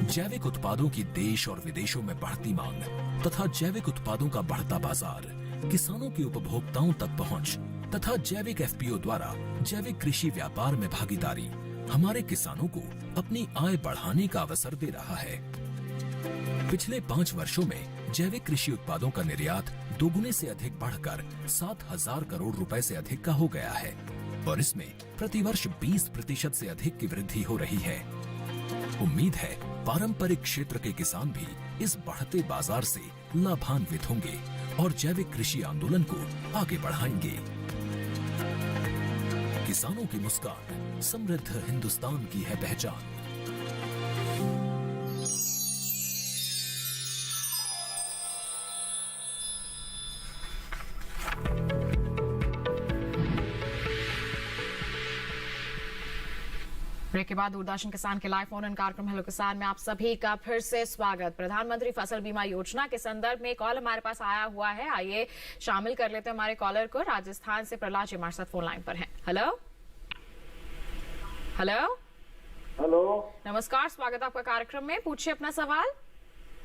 जैविक उत्पादों की देश और विदेशों में बढ़ती मांग तथा जैविक उत्पादों का बढ़ता बाजार, किसानों की उपभोक्ताओं तक पहुंच तथा जैविक एफपीओ द्वारा जैविक कृषि व्यापार में भागीदारी हमारे किसानों को अपनी आय बढ़ाने का अवसर दे रहा है। पिछले 5 वर्षों में जैविक कृषि उत्पादों का निर्यात दोगुने से अधिक बढ़कर 7,000 करोड़ रुपए से अधिक का हो गया है और इसमें प्रतिवर्ष 20% से अधिक की वृद्धि हो रही है। उम्मीद है पारंपरिक क्षेत्र के किसान भी इस बढ़ते बाजार से लाभान्वित होंगे और जैविक कृषि आंदोलन को आगे बढ़ाएंगे। किसानों की मुस्कान समृद्ध हिंदुस्तान की है पहचान। ब्रेक के बाद दूरदर्शन किसान के लाइव फोन इन कार्यक्रम हेलो किसान में आप सभी का फिर से स्वागत। प्रधानमंत्री फसल बीमा योजना के संदर्भ में कॉल हमारे पास आया हुआ है, आइए शामिल कर लेते हैं हमारे कॉलर को। राजस्थान से प्रहलाद जी हमारे साथ फोन लाइन पर हैं। हेलो हेलो हेलो, नमस्कार, स्वागत है आपका कार्यक्रम में। पूछिए अपना सवाल।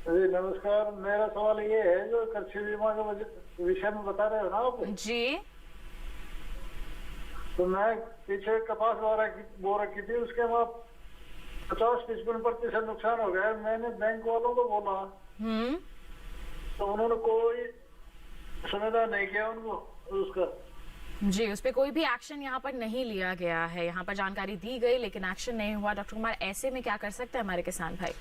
जी नमस्कार, मेरा सवाल ये है जो कृषि बीमा के विषय में बता रहे हो ना आप जी, तो मैं पीछे कपास बो रखी थी, उसके बाद 50-55% नुकसान हो गया। मैंने बैंक वालों को बोला तो उन्होंने कोई समाधान नहीं किया उनको उसका। जी, उस पर कोई भी एक्शन यहाँ पर नहीं लिया गया है। यहाँ पर जानकारी दी गई लेकिन एक्शन नहीं हुआ। डॉक्टर कुमार, ऐसे में क्या कर सकते हैं हमारे किसान भाई?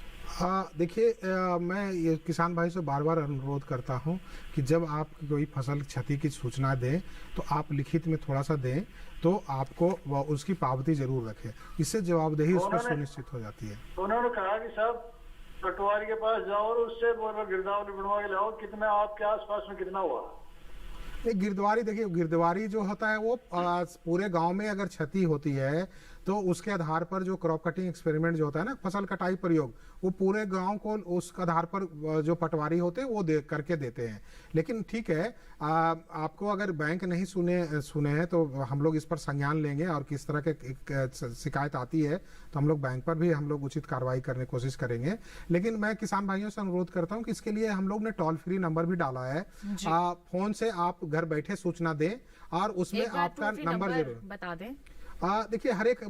देखिए, मैं ये किसान भाई से बार बार अनुरोध करता हूँ कि जब आप कोई फसल क्षति की सूचना दें तो आप लिखित में थोड़ा सा दें तो आपको उसकी पावती जरूर रखें। इससे जवाबदेही उस पर सुनिश्चित हो जाती है। उन्होंने कहा कि साहब पटवारी के पास जाओ और उससे गिरदावरी बनवा के लाओ, कितना आपके आसपास में कितना हुआ। गिरदवारी, देखिए गिरदवारी जो होता है वो पूरे गांव में अगर क्षति होती है तो उसके आधार पर जो क्रॉप कटिंग एक्सपेरिमेंट जो होता है ना, फसल कटाई प्रयोग, वो पूरे गांव को उस आधार पर जो पटवारी होते हैं वो करके देते हैं। लेकिन ठीक है, आपको अगर बैंक नहीं सुने हैं तो हम लोग इस पर संज्ञान लेंगे और किस तरह के शिकायत आती है तो हम लोग बैंक पर भी हम लोग उचित कार्रवाई करने की कोशिश करेंगे। लेकिन मैं किसान भाइयों से अनुरोध करता हूं कि इसके लिए हम लोग ने टोल फ्री नंबर भी डाला है। फोन से आप घर बैठे सूचना दें और उसमें आपका नंबर जरूर बता दें। देखिए, हर एक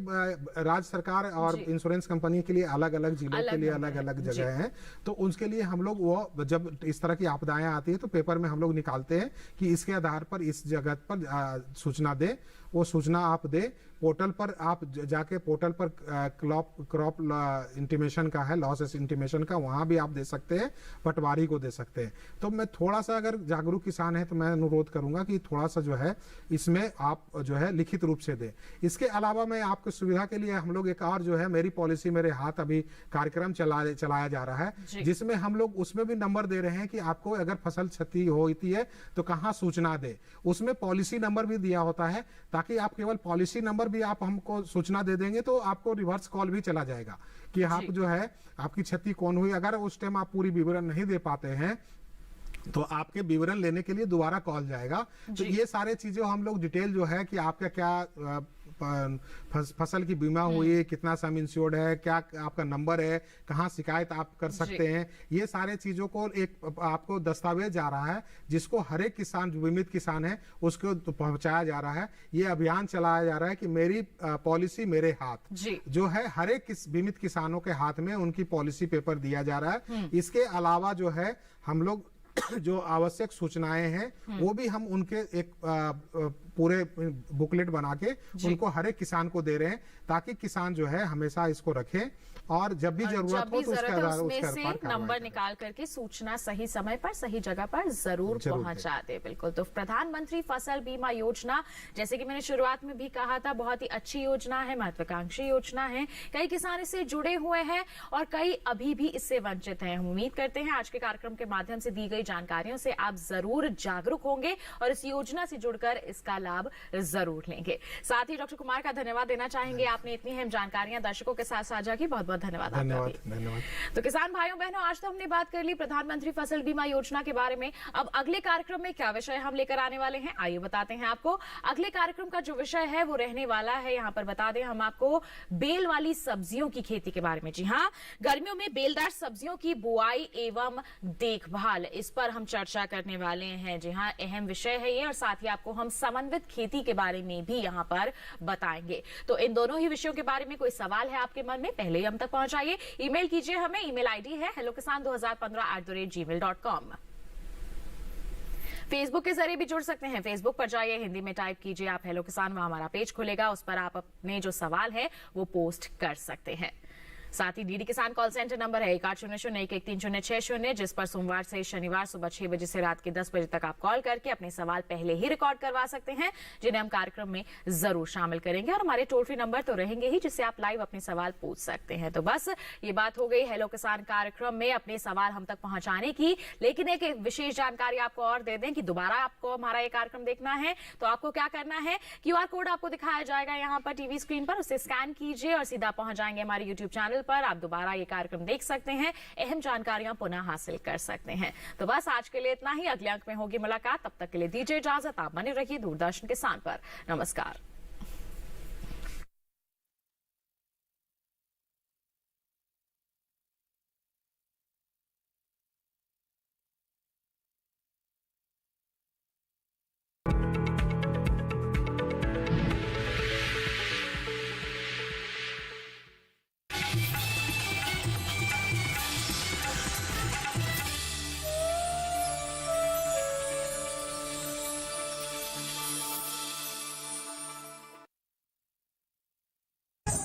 राज्य सरकार और इंश्योरेंस कंपनी के लिए अलग अलग जिलों के लिए अलग अलग जगह हैं, तो उसके लिए हम लोग वो जब इस तरह की आपदाएं आती है तो पेपर में हम लोग निकालते हैं कि इसके आधार पर इस जगह पर सूचना दे। वो सूचना आप दे, पोर्टल पर आप जाके पोर्टल पर क्रॉप इंटीमेशन का है, लॉस इंटीमेशन का, वहां भी आप दे सकते हैं, पटवारी को दे सकते हैं। तो मैं थोड़ा सा, अगर जागरूक किसान है तो मैं अनुरोध करूंगा कि थोड़ा सा जो है इसमें आप जो है लिखित रूप से दे। इसके अलावा मैं आपकी सुविधा के लिए हम लोग एक और जो है मेरी पॉलिसी मेरे हाथ अभी कार्यक्रम चलाया जा रहा है, जिसमें हम लोग उसमें भी नंबर दे रहे हैं कि आपको अगर फसल क्षति होती है तो कहाँ सूचना दे। उसमें पॉलिसी नंबर भी दिया होता है ताकि आप केवल पॉलिसी नंबर भी आप हमको सूचना दे देंगे तो आपको रिवर्स कॉल भी चला जाएगा कि आप जो है आपकी क्षति कौन हुई। अगर उस टाइम आप पूरी विवरण नहीं दे पाते हैं तो आपके विवरण लेने के लिए दोबारा कॉल जाएगा। तो ये सारे चीजें हम लोग डिटेल जो है कि आपका क्या फसल की बीमा हुई, कितना सम इंश्योर्ड है, क्या आपका नंबर है, कहाँ शिकायत आप कर सकते हैं, ये सारे चीजों को एक आपको दस्तावेज जा रहा है जिसको हर एक किसान जो बीमित किसान है उसको पहुंचाया जा रहा है। ये अभियान चलाया जा रहा है कि मेरी पॉलिसी मेरे हाथ, जो है हर एक बीमित किसानों के हाथ में उनकी पॉलिसी पेपर दिया जा रहा है। इसके अलावा जो है हम लोग जो आवश्यक सूचनाएं हैं वो भी हम उनके एक पूरे बुकलेट बना के उनको हर एक किसान को दे रहे हैं, ताकि किसान जो है हमेशा इसको रखे और जब भी जरूरत हो तो उसके नंबर निकाल करके सूचना सही समय पर सही जगह पर जरूर पहुंचा दे। बिल्कुल। तो प्रधानमंत्री फसल बीमा योजना, जैसे कि मैंने शुरुआत में भी कहा था, बहुत ही अच्छी योजना है, महत्वाकांक्षी योजना है। कई किसान इससे जुड़े हुए हैं और कई अभी भी इससे वंचित हैं। उम्मीद करते हैं आज के कार्यक्रम के माध्यम से दी गई जानकारियों से आप जरूर जागरूक होंगे और इस योजना से जुड़कर इसका लाभ जरूर लेंगे। साथ ही डॉक्टर कुमार का धन्यवाद देना चाहेंगे, आपने इतनी अहम जानकारियां दर्शकों के साथ साझा की। बहुत बहुत धन्यवाद। धन्यवाद। तो किसान भाइयों बहनों, आज तो हमने बात कर ली प्रधानमंत्री फसल बीमा योजना के बारे में। अब अगले कार्यक्रम में क्या विषय हम लेकर आने वाले हैं, आइए बताते हैं आपको। अगले कार्यक्रम का जो विषय है वो रहने वाला है, यहाँ पर बता दें हम आपको, बेल वाली सब्जियों की खेती के बारे में। जी हाँ, गर्मियों में बेलदार सब्जियों की बुआई एवं देखभाल, इस पर हम चर्चा करने वाले हैं। जी हाँ, अहम विषय है ये, और साथ ही आपको हम समन्वित खेती के बारे में भी यहाँ पर बताएंगे। तो इन दोनों ही विषयों के बारे में कोई सवाल है आपके मन में, पहले ही हम तक पहुंचाइए। ईमेल कीजिए हमें, ईमेल आईडी है hellokisan2015@gmail.com। फेसबुक के जरिए भी जुड़ सकते हैं। फेसबुक पर जाइए, हिंदी में टाइप कीजिए आप हेलो किसान, वहां हमारा पेज खुलेगा, उस पर आप अपने जो सवाल है वो पोस्ट कर सकते हैं। साथ ही डीडी किसान कॉल सेंटर नंबर है 1800-113-060, जिस पर सोमवार से शनिवार सुबह 6 बजे से रात के 10 बजे तक आप कॉल करके अपने सवाल पहले ही रिकॉर्ड करवा सकते हैं, जिन्हें हम कार्यक्रम में जरूर शामिल करेंगे। और हमारे टोल फ्री नंबर तो रहेंगे ही, जिससे आप लाइव अपने सवाल पूछ सकते हैं। तो बस ये बात हो गई हेलो किसान कार्यक्रम में अपने सवाल हम तक पहुंचाने की। लेकिन एक विशेष जानकारी आपको और दे दें कि दोबारा आपको हमारा ये कार्यक्रम देखना है तो आपको क्या करना है, QR कोड आपको दिखाया जाएगा यहाँ पर टीवी स्क्रीन पर, उसे स्कैन कीजिए और सीधा पहुंच जाएंगे हमारे यूट्यूब चैनल पर। आप दोबारा ये कार्यक्रम देख सकते हैं, अहम जानकारियां पुनः हासिल कर सकते हैं। तो बस आज के लिए इतना ही, अगले अंक में होगी मुलाकात, तब तक के लिए दीजिए इजाजत। आप बने रहिए दूरदर्शन किसान पर। नमस्कार।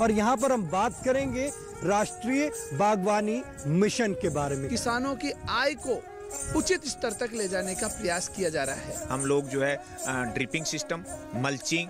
और यहाँ पर हम बात करेंगे राष्ट्रीय बागवानी मिशन के बारे में। किसानों की आय को उचित स्तर तक ले जाने का प्रयास किया जा रहा है। हम लोग जो है ड्रिपिंग सिस्टम, मल्चिंग